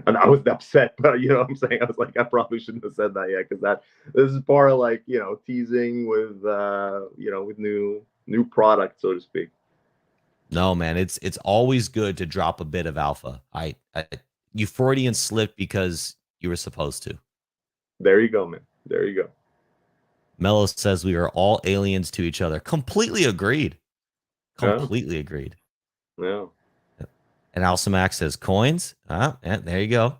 Speaker 2: And I wasn't upset, but you know what I'm saying? I was like, I probably shouldn't have said that yet, because this is part of like, teasing with with new product, so to speak.
Speaker 1: No, man, it's always good to drop a bit of alpha. You Freudian slipped because you were supposed to.
Speaker 2: There you go, man. There you go.
Speaker 1: Mello says we are all aliens to each other. Completely agreed. Completely agreed.
Speaker 2: Yeah.
Speaker 1: And Alcimac says coins. Yeah, there you go.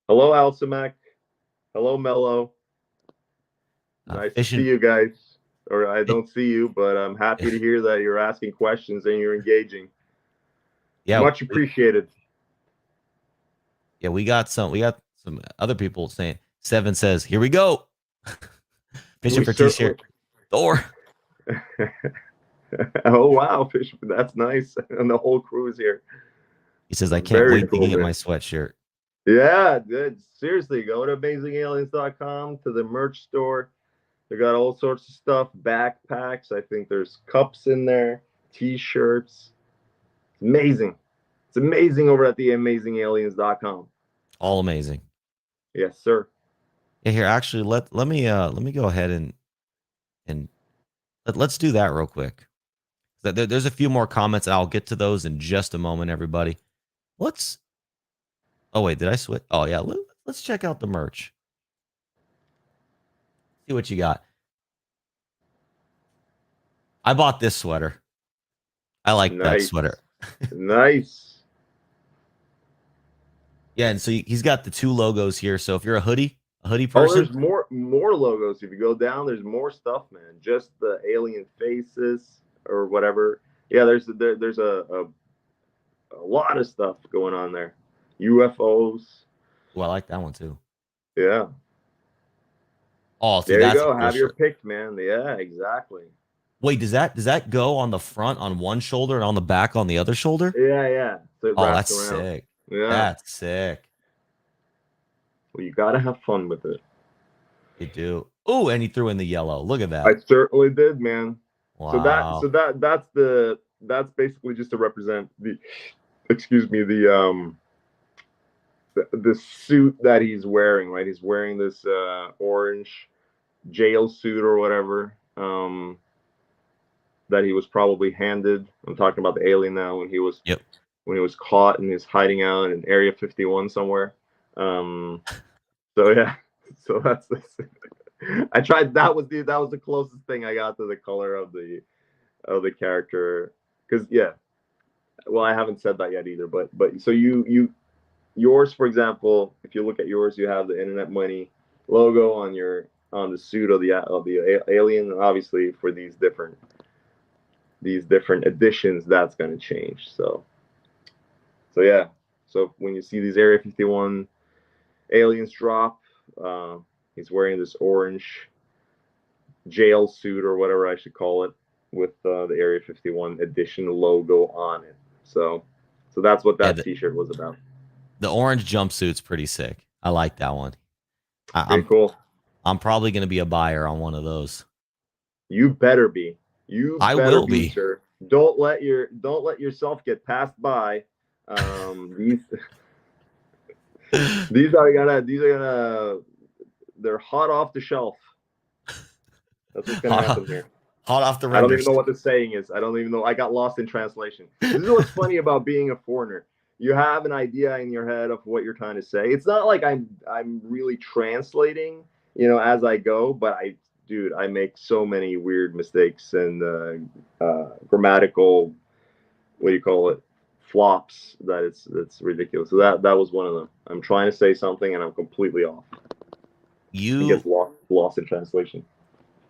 Speaker 2: Hello, Alcimac. Hello, Mello. Nice to see you guys. Or I don't see you, but I'm happy to hear that you're asking questions and you're engaging. Yeah, much appreciated.
Speaker 1: Yeah, we got some other people saying. Seven says, "Here we go." Fishing for T-shirt. Thor.
Speaker 2: Oh wow, fishing! That's nice, and the whole crew is here.
Speaker 1: He says, "I can't wait to get my sweatshirt."
Speaker 2: Yeah, good. Seriously, go to amazingaliens.com to the merch store. They got all sorts of stuff, backpacks. I think there's cups in there, T-shirts. Amazing. It's amazing over at the amazingaliens.com.
Speaker 1: All amazing.
Speaker 2: Yes, sir.
Speaker 1: Yeah, here, actually, let me go ahead and let's do that real quick. There's a few more comments, and I'll get to those in just a moment, everybody. Oh wait, did I switch? Oh yeah, let's check out the merch. See what you got. I bought this sweater. I like that sweater.
Speaker 2: Nice.
Speaker 1: Yeah, and so he's got the two logos here. So if you're a hoodie, A hoodie
Speaker 2: Oh,
Speaker 1: person?
Speaker 2: there's more logos. If you go down, there's more stuff, man. Just the alien faces or whatever. Yeah, there's a lot of stuff going on there. UFOs.
Speaker 1: Well, I like that one too.
Speaker 2: Yeah.
Speaker 1: Oh, see,
Speaker 2: There you
Speaker 1: that's a
Speaker 2: go.
Speaker 1: cool
Speaker 2: Have your
Speaker 1: shirt.
Speaker 2: pick, man. Yeah, exactly.
Speaker 1: Wait, does that go on the front on one shoulder and on the back on the other shoulder?
Speaker 2: Yeah, yeah. So it
Speaker 1: Oh,
Speaker 2: wraps
Speaker 1: that's
Speaker 2: around.
Speaker 1: sick.
Speaker 2: Yeah.
Speaker 1: That's sick.
Speaker 2: Well, you gotta have fun with it.
Speaker 1: You do. Oh, and he threw in the yellow. Look at
Speaker 2: I
Speaker 1: that.
Speaker 2: certainly did, man.
Speaker 1: Wow.
Speaker 2: That's basically just to represent the excuse me, the suit that he's wearing, right? He's wearing this orange jail suit or whatever. That he was probably handed. I'm talking about the alien now
Speaker 1: Yep.
Speaker 2: when he was caught and he's hiding out in Area 51 somewhere. So yeah, so that's this. I tried. That was the closest thing I got to the color of the character. Because yeah, well, I haven't said that yet either. But so yours, for example, if you look at yours, you have the Internet Money logo on the suit of the alien. And obviously, for these different editions, that's going to change. So yeah. So when you see these Area 51 aliens drop, uh, he's wearing this orange jail suit or whatever I should call it with the Area 51 edition logo on it. So that's what
Speaker 1: Yeah,
Speaker 2: that T-shirt was about.
Speaker 1: the orange jumpsuit's pretty sick. I like that one. I,
Speaker 2: Pretty
Speaker 1: I'm
Speaker 2: cool.
Speaker 1: I'm probably gonna be a buyer on one of those.
Speaker 2: You better be. You
Speaker 1: I
Speaker 2: better
Speaker 1: will
Speaker 2: be,
Speaker 1: be.
Speaker 2: sir. Don't let yourself get passed by. These these are gonna they're hot off the shelf. That's what's gonna
Speaker 1: hot, off,
Speaker 2: happen here.
Speaker 1: hot off the
Speaker 2: I don't even
Speaker 1: renders.
Speaker 2: know what the saying is. I don't even know. I got lost in translation. This is what's funny about being a foreigner. You have an idea in your head of what you're trying to say. It's not like I'm really translating, as I go. But dude, I make so many weird mistakes and grammatical, what do you call it, flops that it's ridiculous. So that was one of them. I'm trying to say something and I'm completely off. It gets
Speaker 1: You
Speaker 2: lost in translation.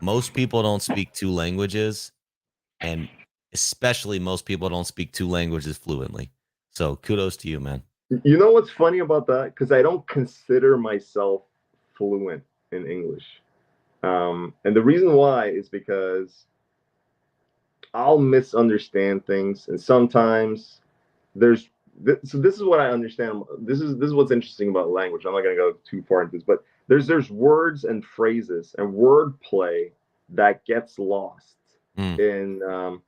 Speaker 1: Most people don't speak two languages, and especially most people don't speak two languages fluently. So kudos to you, man.
Speaker 2: You know what's funny about that? Because I don't consider myself fluent in English. And the reason why is because I'll misunderstand things. And sometimes so this is what I understand. This is what's interesting about language. I'm not going to go too far into this, but there's words and phrases and wordplay that gets lost
Speaker 1: Mm,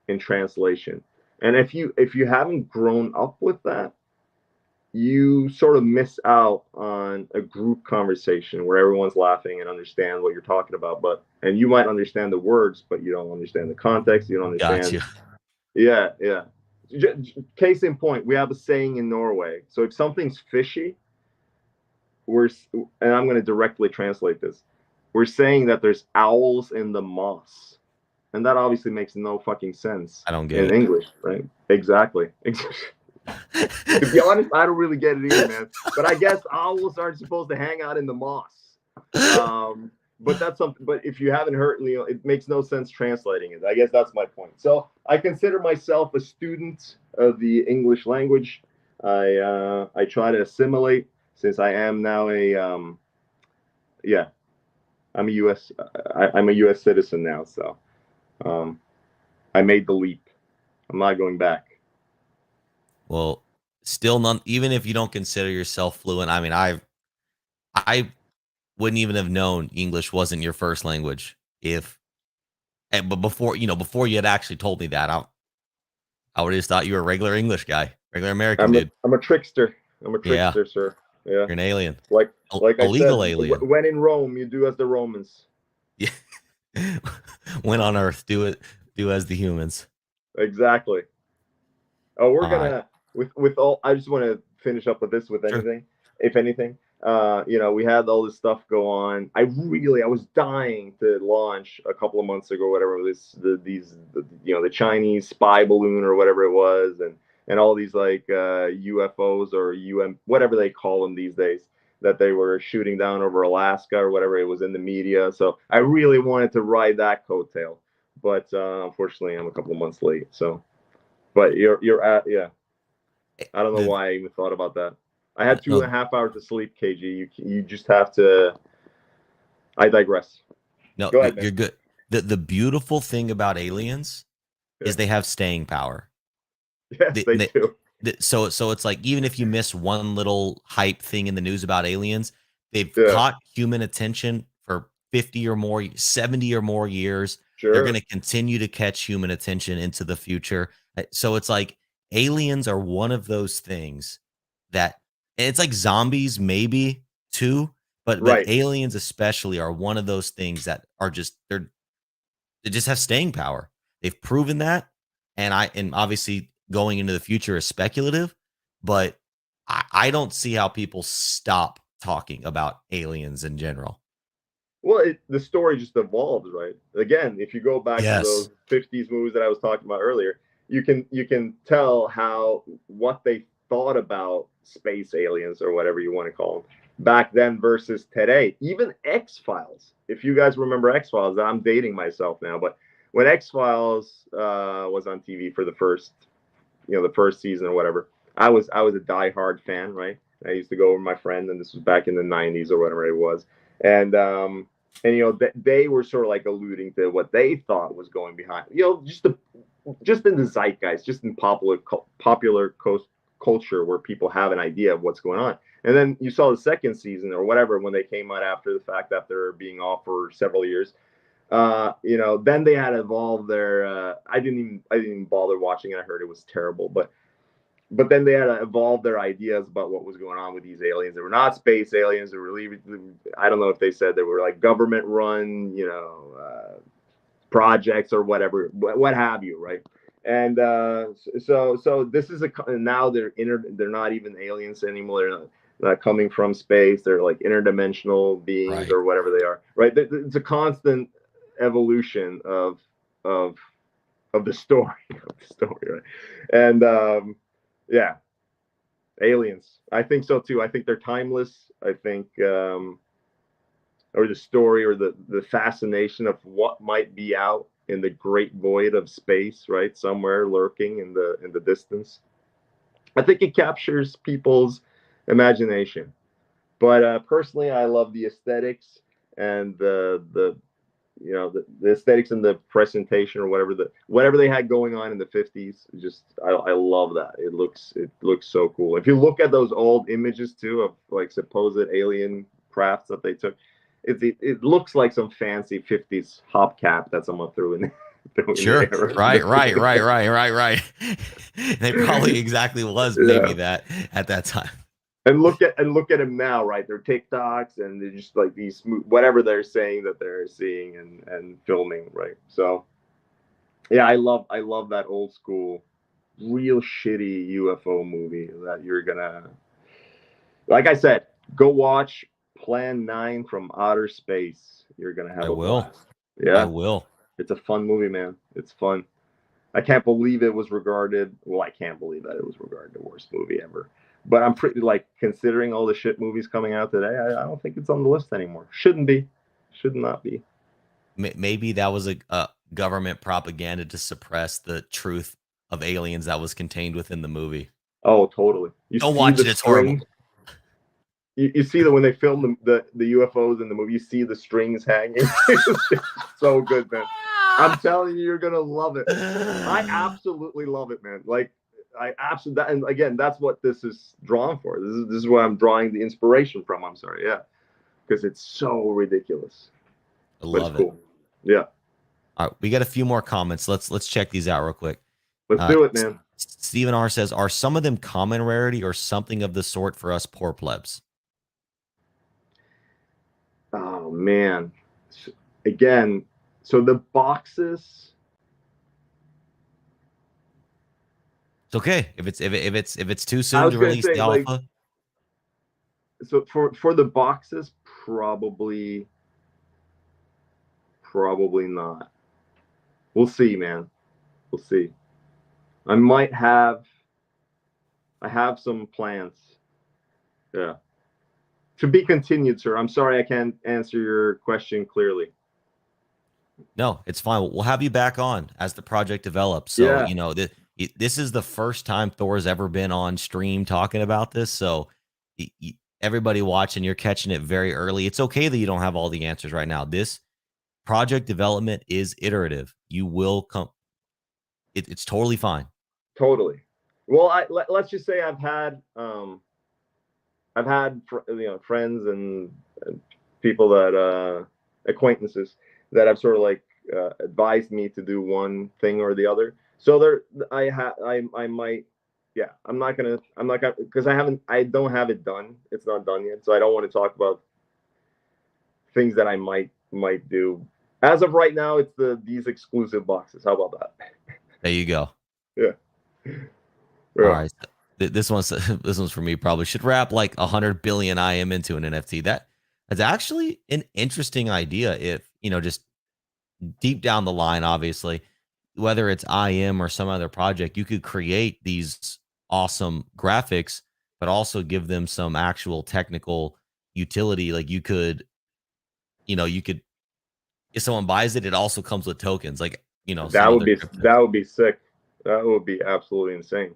Speaker 2: in translation. And if you haven't grown up with that, you sort of miss out on a group conversation where everyone's laughing and understand what you're talking about. And you might understand the words, but you don't understand the context. You don't
Speaker 1: got
Speaker 2: understand.
Speaker 1: you.
Speaker 2: Yeah, yeah. Case in point, we have a saying in Norway. So if something's fishy, and I'm going to directly translate this. We're saying that there's owls in the moss, and that obviously makes no fucking sense
Speaker 1: I don't get
Speaker 2: in
Speaker 1: it.
Speaker 2: English, right? Exactly. To be honest, I don't really get it either, man. But I guess owls aren't supposed to hang out in the moss. But that's something. But if you haven't heard, it makes no sense translating it. I guess that's my point. So I consider myself a student of the English language. I try to assimilate since I am now yeah, I'm a I'm a U.S. citizen now. So um, I made the leap. I'm not going back.
Speaker 1: Well, still none. Even if you don't consider yourself fluent, I mean, I wouldn't even have known English wasn't your first language if. But before you had actually told me that, I would have just thought you were a regular English guy, regular American dude.
Speaker 2: I'm a trickster. I'm a
Speaker 1: Yeah,
Speaker 2: trickster, sir. Yeah.
Speaker 1: you're an alien,
Speaker 2: Like I said,
Speaker 1: illegal alien.
Speaker 2: when in Rome, you do as the Romans.
Speaker 1: Yeah. When on Earth, do as the humans.
Speaker 2: Exactly. Oh, we're
Speaker 1: All right,
Speaker 2: gonna with all. I just want to finish up with this. With
Speaker 1: sure.
Speaker 2: anything, if anything, we had all this stuff go on. I was dying to launch a couple of months ago, whatever the Chinese spy balloon or whatever it was, and all these like UFOs or whatever they call them these days that they were shooting down over Alaska or whatever. It was in the media, so I really wanted to ride that coattail, but unfortunately, I'm a couple of months late. So, but you're at yeah. I don't know why I even thought about that. I had 2.5 hours of sleep, KG. You just have to. I digress.
Speaker 1: No,
Speaker 2: Go ahead,
Speaker 1: you're
Speaker 2: man.
Speaker 1: good. The beautiful thing about aliens is they have staying power.
Speaker 2: Yes, they do.
Speaker 1: So it's like, even if you miss one little hype thing in the news about aliens, they've caught human attention for 50 or more, 70 or more years. They're going to continue to catch human attention into the future. So it's like aliens are one of those things that, it's like zombies maybe too, but aliens especially are one of those things that are just, they just have staying power. They've proven that. And obviously going into the future is speculative, but I don't see how people stop talking about aliens in general.
Speaker 2: Well, the story just evolves, right? Again, if you go back to
Speaker 1: Yes.
Speaker 2: those 50s movies that I was talking about earlier, you can tell how what they thought about space aliens or whatever you want to call them back then versus today. Even X-Files. If you guys remember X-Files, I'm dating myself now, but when X-Files was on TV for the first season or whatever, I was a diehard fan, right? I used to go with my friend, and this was back in the 90s or whatever it was, and they were sort of like alluding to what they thought was going behind, just in the zeitgeist, just in popular culture where people have an idea of what's going on. And then you saw the second season or whatever when they came out after the fact, after being off for several years. Then they had evolved their. I didn't even bother watching it. I heard it was terrible, but then they had to evolve their ideas about what was going on with these aliens. They were not space aliens. They were really, I don't know if they said they were like government run, projects or whatever, what have you, right? And so this is now they're not even aliens anymore. They're not coming from space. They're like interdimensional beings or whatever they are, right? It's a constant evolution of the story, right? And yeah, aliens. I think so too. I think they're timeless. I think, or the story or the fascination of what might be out in the great void of space, right? Somewhere lurking in the distance. I think it captures people's imagination. But personally, I love the aesthetics and the aesthetics and the presentation or whatever they had going on in the 50s. Just I love that. It looks so cool. If you look at those old images too of like supposed alien crafts that they took, it looks like some fancy 50s hubcap that someone threw in.
Speaker 1: Sure. Right. They probably exactly was maybe that at that time.
Speaker 2: And look at them now, right? They're TikToks and they're just like these whatever they're saying that they're seeing and filming, right? So yeah, I love that old school, real shitty UFO movie that you're gonna, like I said, go watch Plan 9 from Outer Space. You're gonna have a blast. Yeah,
Speaker 1: I will.
Speaker 2: It's a fun movie, man. It's fun. I can't believe it was regarded. Well, I can't believe that it was regarded the worst movie ever. But I'm pretty like considering all the shit movies coming out today. I don't think it's on the list anymore. Shouldn't be. Should not be.
Speaker 1: Maybe that was a government propaganda to suppress the truth of aliens that was contained within the movie.
Speaker 2: Oh, totally.
Speaker 1: Don't watch it. It's horrible.
Speaker 2: You see that when they film the UFOs in the movie, you see the strings hanging. It's so good, man. I'm telling you, you're gonna love it. I absolutely love it, man. Like I absolutely, and again, that's what this is drawn for. This is where I'm drawing the inspiration from. I'm sorry, yeah, because it's so ridiculous.
Speaker 1: I love
Speaker 2: it. Yeah.
Speaker 1: All right, we got a few more comments. Let's check these out real quick.
Speaker 2: Let's do it, man.
Speaker 1: Stephen R says, "Are some of them common rarity or something of the sort for us poor plebs?"
Speaker 2: Oh man, again, so the boxes.
Speaker 1: It's okay if it's too soon to release the alpha.
Speaker 2: Like, so for the boxes, probably not. We'll see, man. We'll see. I have some plans. Yeah. To be continued, sir. I'm sorry I can't answer your question clearly.
Speaker 1: No, it's fine. We'll have you back on as the project develops. So,
Speaker 2: Yeah,
Speaker 1: this is the first time Thor's ever been on stream talking about this. So, everybody watching, you're catching it very early. It's okay that you don't have all the answers right now. This project development is iterative. You will come. It's totally fine.
Speaker 2: totally. Well, let's just say I've had friends and people that acquaintances that have sort of like advised me to do one thing or the other. So I might, yeah, I'm not gonna because I don't have it done. It's not done yet, so I don't want to talk about things that I might do. As of right now, it's these exclusive boxes. How about that?
Speaker 1: There you go.
Speaker 2: Yeah.
Speaker 1: All
Speaker 2: Yeah.
Speaker 1: right. This one's for me. Probably should wrap like 100 billion IM into an NFT. That's actually an interesting idea. If just deep down the line, obviously, whether it's IM or some other project, you could create these awesome graphics, but also give them some actual technical utility. Like you could if someone buys it, it also comes with tokens, like some other cryptos.
Speaker 2: That would be sick. That would be absolutely insane.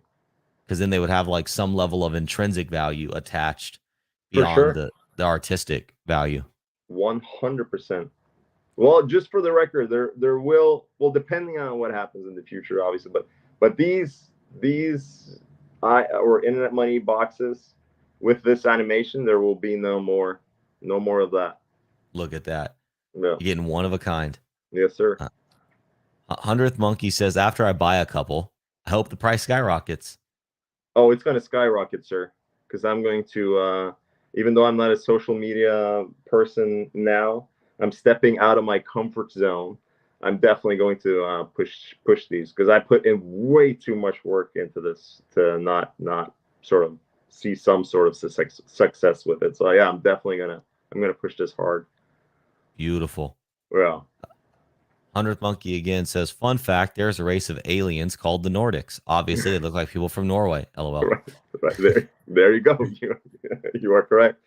Speaker 1: Because then they would have like some level of intrinsic value attached
Speaker 2: For
Speaker 1: beyond
Speaker 2: sure.
Speaker 1: the artistic value.
Speaker 2: 100%. Well, just for the record, there will, well, depending on what happens in the future, obviously, but these I or internet money boxes with this animation, there will be no more of that.
Speaker 1: Look at that.
Speaker 2: No.
Speaker 1: You're getting one of a kind.
Speaker 2: Yes, sir.
Speaker 1: 100th Monkey says, after I buy a couple, I hope the price skyrockets.
Speaker 2: Oh, it's going to skyrocket, sir, because I'm going to, even though I'm not a social media person now, I'm stepping out of my comfort zone. I'm definitely going to push these because I put in way too much work into this to not sort of see some sort of success with it. So yeah, I'm gonna push this hard.
Speaker 1: Beautiful.
Speaker 2: Yeah.
Speaker 1: 100th Monkey again says, fun fact, there's a race of aliens called the Nordics. Obviously, they look like people from Norway. LOL.
Speaker 2: Right there you go. You are correct.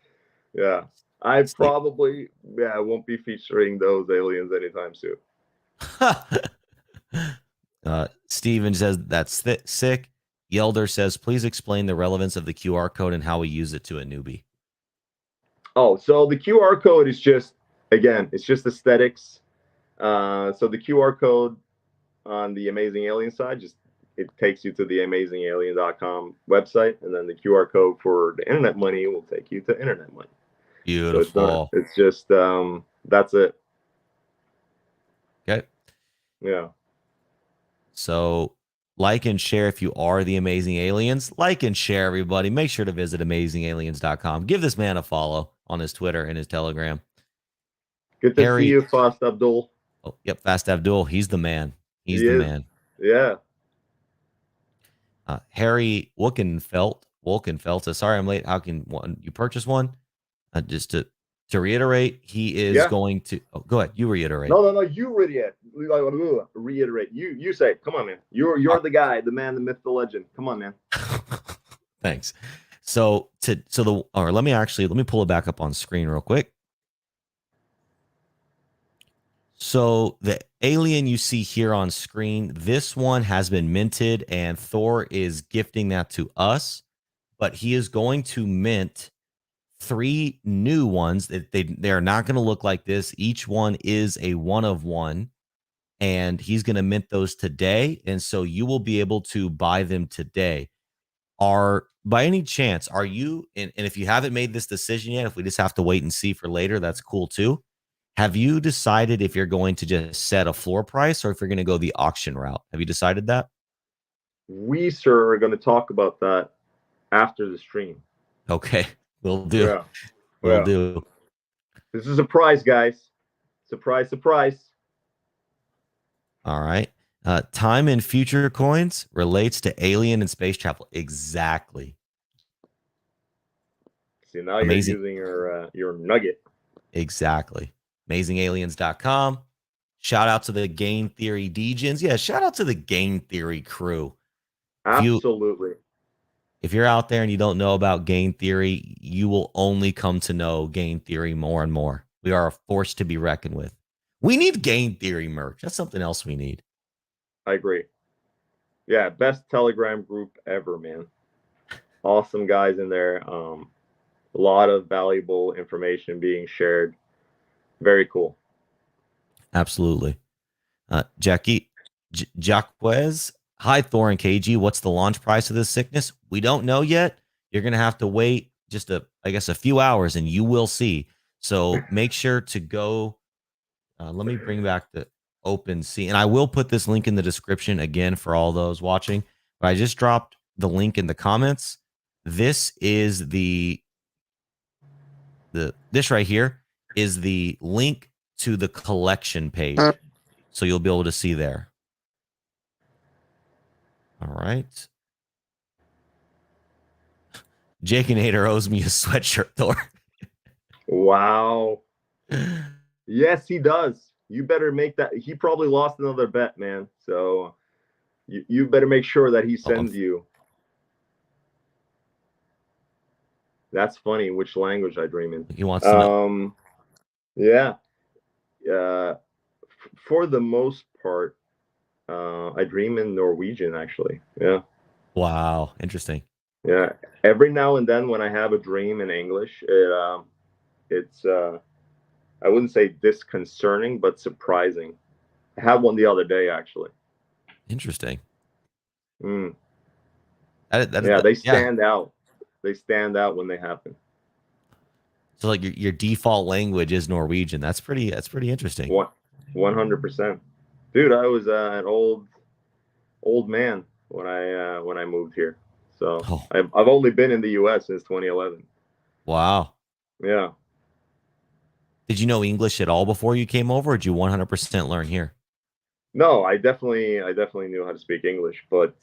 Speaker 2: Yeah. I probably won't be featuring those aliens anytime soon.
Speaker 1: Steven says, that's sick. Yelder says, please explain the relevance of the QR code and how we use it to a newbie.
Speaker 2: Oh, so the QR code is just, again, it's just aesthetics. So the QR code on the Amazing Alien side, it takes you to the amazingalien.com website, and then the QR code for the internet money will take you to internet money.
Speaker 1: Beautiful.
Speaker 2: So it's just that's it.
Speaker 1: Okay.
Speaker 2: Yeah.
Speaker 1: So like and share if you are the Amazing Aliens. Like and share, everybody. Make sure to visit amazingaliens.com. Give this man a follow on his Twitter and his Telegram.
Speaker 2: Good to see you, Fast Abdul.
Speaker 1: Oh, yep, Fast Abdul. He's the man. He's the man.
Speaker 2: Yeah.
Speaker 1: Harry Wolkenfelt says, sorry I'm late. How can you purchase one? Just to reiterate, he is going to. Oh, go ahead. You reiterate.
Speaker 2: No. You reiterate. You say it. Come on, man. You're the guy, the man, the myth, the legend. Come on, man.
Speaker 1: Thanks. Let me pull it back up on screen real quick. So the alien you see here on screen, this one has been minted, and Thor is gifting that to us. But he is going to mint 3 new ones that they're not going to look like this. Each one is a one of one, and he's going to mint those today. And so you will be able to buy them today. By any chance, are you, and if you haven't made this decision yet, if we just have to wait and see for later, that's cool too. Have you decided if you're going to just set a floor price or if you're going to go the auction route? Have you decided that?
Speaker 2: We, sir, are going to talk about that after the stream.
Speaker 1: Okay. Will do.
Speaker 2: Yeah.
Speaker 1: Will do.
Speaker 2: This is a surprise, guys. Surprise.
Speaker 1: All right. Time and future coins relates to alien and space travel. Exactly.
Speaker 2: See, now you're using your nugget.
Speaker 1: Exactly. AmazingAliens.com. Shout out to the Game Theory Degens. Yeah, shout out to the Game Theory crew.
Speaker 2: Absolutely.
Speaker 1: If you're out there and you don't know about game theory, you will only come to know game theory more and more. We are a force to be reckoned with. We need game theory merch. That's something else we need.
Speaker 2: I agree. Yeah, best Telegram group ever, man. Awesome guys in there. A lot of valuable information being shared. Very cool.
Speaker 1: Absolutely. Jacquez, hi, Thor and KG. What's the launch price of this sickness? We don't know yet. You're going to have to wait just a few hours and you will see. So make sure to go. Let me bring back the OpenSea, and I will put this link in the description again for all those watching. But I just dropped the link in the comments. This is this right here is the link to the collection page. So you'll be able to see there. All right. Jake and Nader owes me a sweatshirt, Thor.
Speaker 2: Wow. Yes, he does. You better make that. He probably lost another bet, man. So you better make sure that he sends you. That's funny. Which language I dream in?
Speaker 1: He wants to know.
Speaker 2: Yeah. For the most part, I dream in Norwegian, actually. Yeah.
Speaker 1: Wow. Interesting.
Speaker 2: Yeah. Every now and then when I have a dream in English, it's I wouldn't say disconcerting, but surprising. I had one the other day, actually.
Speaker 1: Interesting.
Speaker 2: Yeah, they stand out. They stand out when they happen.
Speaker 1: So like your default language is Norwegian. That's pretty interesting.
Speaker 2: 100%. Dude, I was an old man when I moved here. So I've only been in the US since 2011.
Speaker 1: Wow.
Speaker 2: Yeah.
Speaker 1: Did you know English at all before you came over, or did you 100% learn here?
Speaker 2: No, I definitely knew how to speak English, but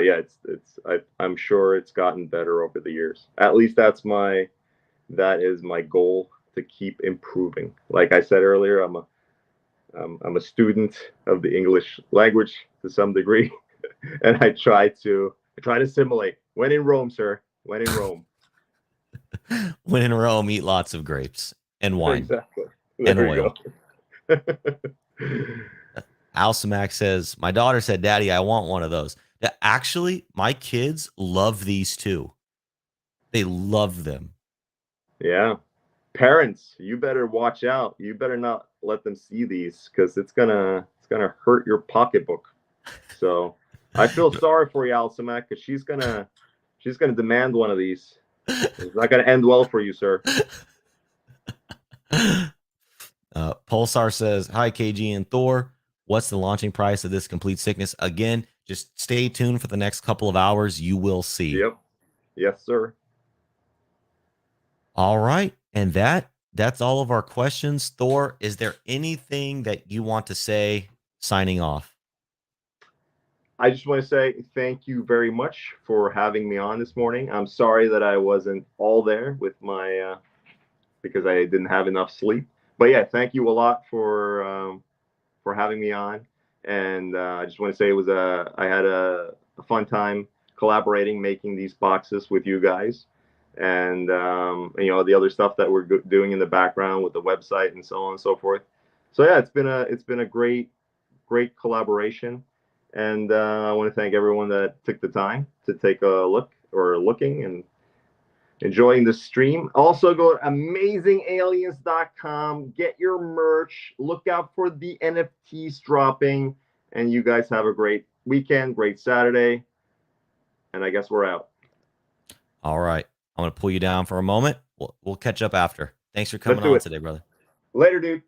Speaker 2: yeah, I'm sure it's gotten better over the years. At least that is my goal, to keep improving. Like I said earlier, I'm a student of the English language to some degree, and I try to assimilate. When in Rome, sir. When in Rome.
Speaker 1: When in Rome, eat lots of grapes and wine.
Speaker 2: Exactly.
Speaker 1: And oil. Alsamac says, my daughter said, Daddy, I want one of those. Actually, my kids love these too. They love them.
Speaker 2: Yeah. Parents, you better watch out. You better not let them see these, because it's gonna hurt your pocketbook. So I feel sorry for you, Alsamac, because she's gonna demand one of these. It's not gonna end well for you, sir.
Speaker 1: Pulsar says, hi, KG and Thor. What's the launching price of this complete sickness? Again, just stay tuned for the next couple of hours. You will see.
Speaker 2: Yep. Yes, sir.
Speaker 1: All right. And that's all of our questions. Thor, is there anything that you want to say signing off?
Speaker 2: I just want to say thank you very much for having me on this morning. I'm sorry that I wasn't all there with my because I didn't have enough sleep. But yeah, thank you a lot for having me on. And I just want to say I had a fun time collaborating, making these boxes with you guys, and the other stuff that we're doing in the background with the website and so on and so forth. So yeah, it's been a great collaboration. And I want to thank everyone that took the time to take a look, or looking and enjoying the stream. Also, go to amazingaliens.com, get your merch, look out for the NFTs dropping, and you guys have a great weekend, great Saturday, and I guess we're out.
Speaker 1: All right. I'm going to pull you down for a moment. We'll catch up after. Thanks for coming on today, brother.
Speaker 2: Later, dude.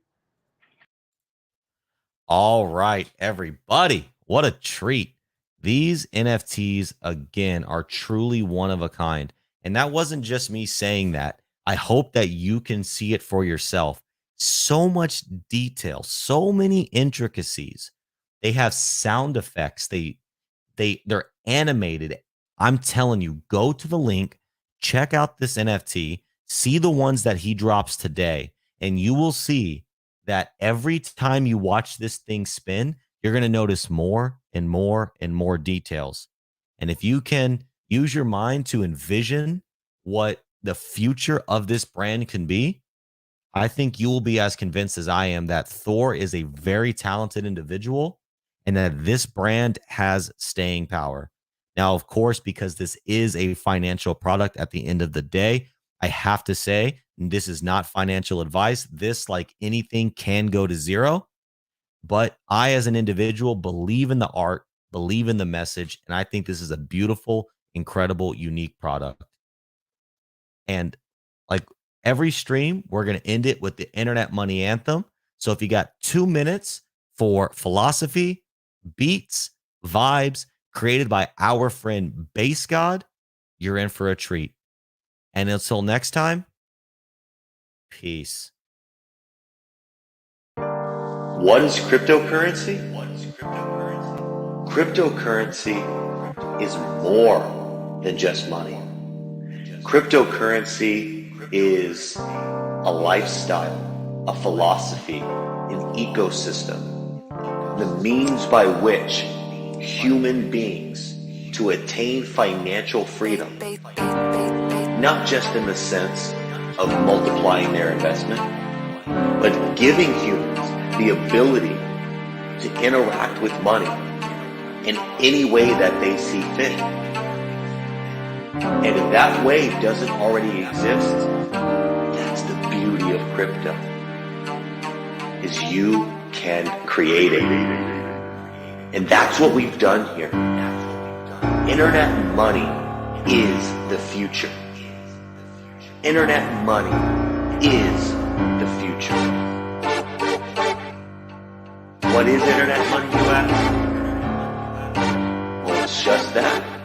Speaker 1: All right, everybody. What a treat. These NFTs, again, are truly one of a kind. And that wasn't just me saying that. I hope that you can see it for yourself. So much detail, so many intricacies. They have sound effects. They're animated. I'm telling you, go to the link, check out this NFT, see the ones that he drops today, and you will see that every time you watch this thing spin, you're going to notice more and more and more details. And if you can use your mind to envision what the future of this brand can be, I think you will be as convinced as I am that Thor is a very talented individual and that this brand has staying power. Now, of course, because this is a financial product at the end of the day, I have to say, this is not financial advice. This, like anything, can go to zero. But I, as an individual, believe in the art, believe in the message, and I think this is a beautiful, incredible, unique product. And like every stream, we're going to end it with the internet money anthem. So if you got 2 minutes for philosophy, beats, vibes created by our friend Base God, you're in for a treat. And until next time, peace.
Speaker 3: What is cryptocurrency? Cryptocurrency is more than just money. Cryptocurrency is a lifestyle, a philosophy, an ecosystem, the means by which human beings to attain financial freedom, not just in the sense of multiplying their investment, but giving humans the ability to interact with money in any way that they see fit. And if that way doesn't already exist, that's the beauty of crypto, is you can create it. And that's what we've done here. Internet money is the future. Internet money is the future. What is internet money, you ask? Well, it's just that.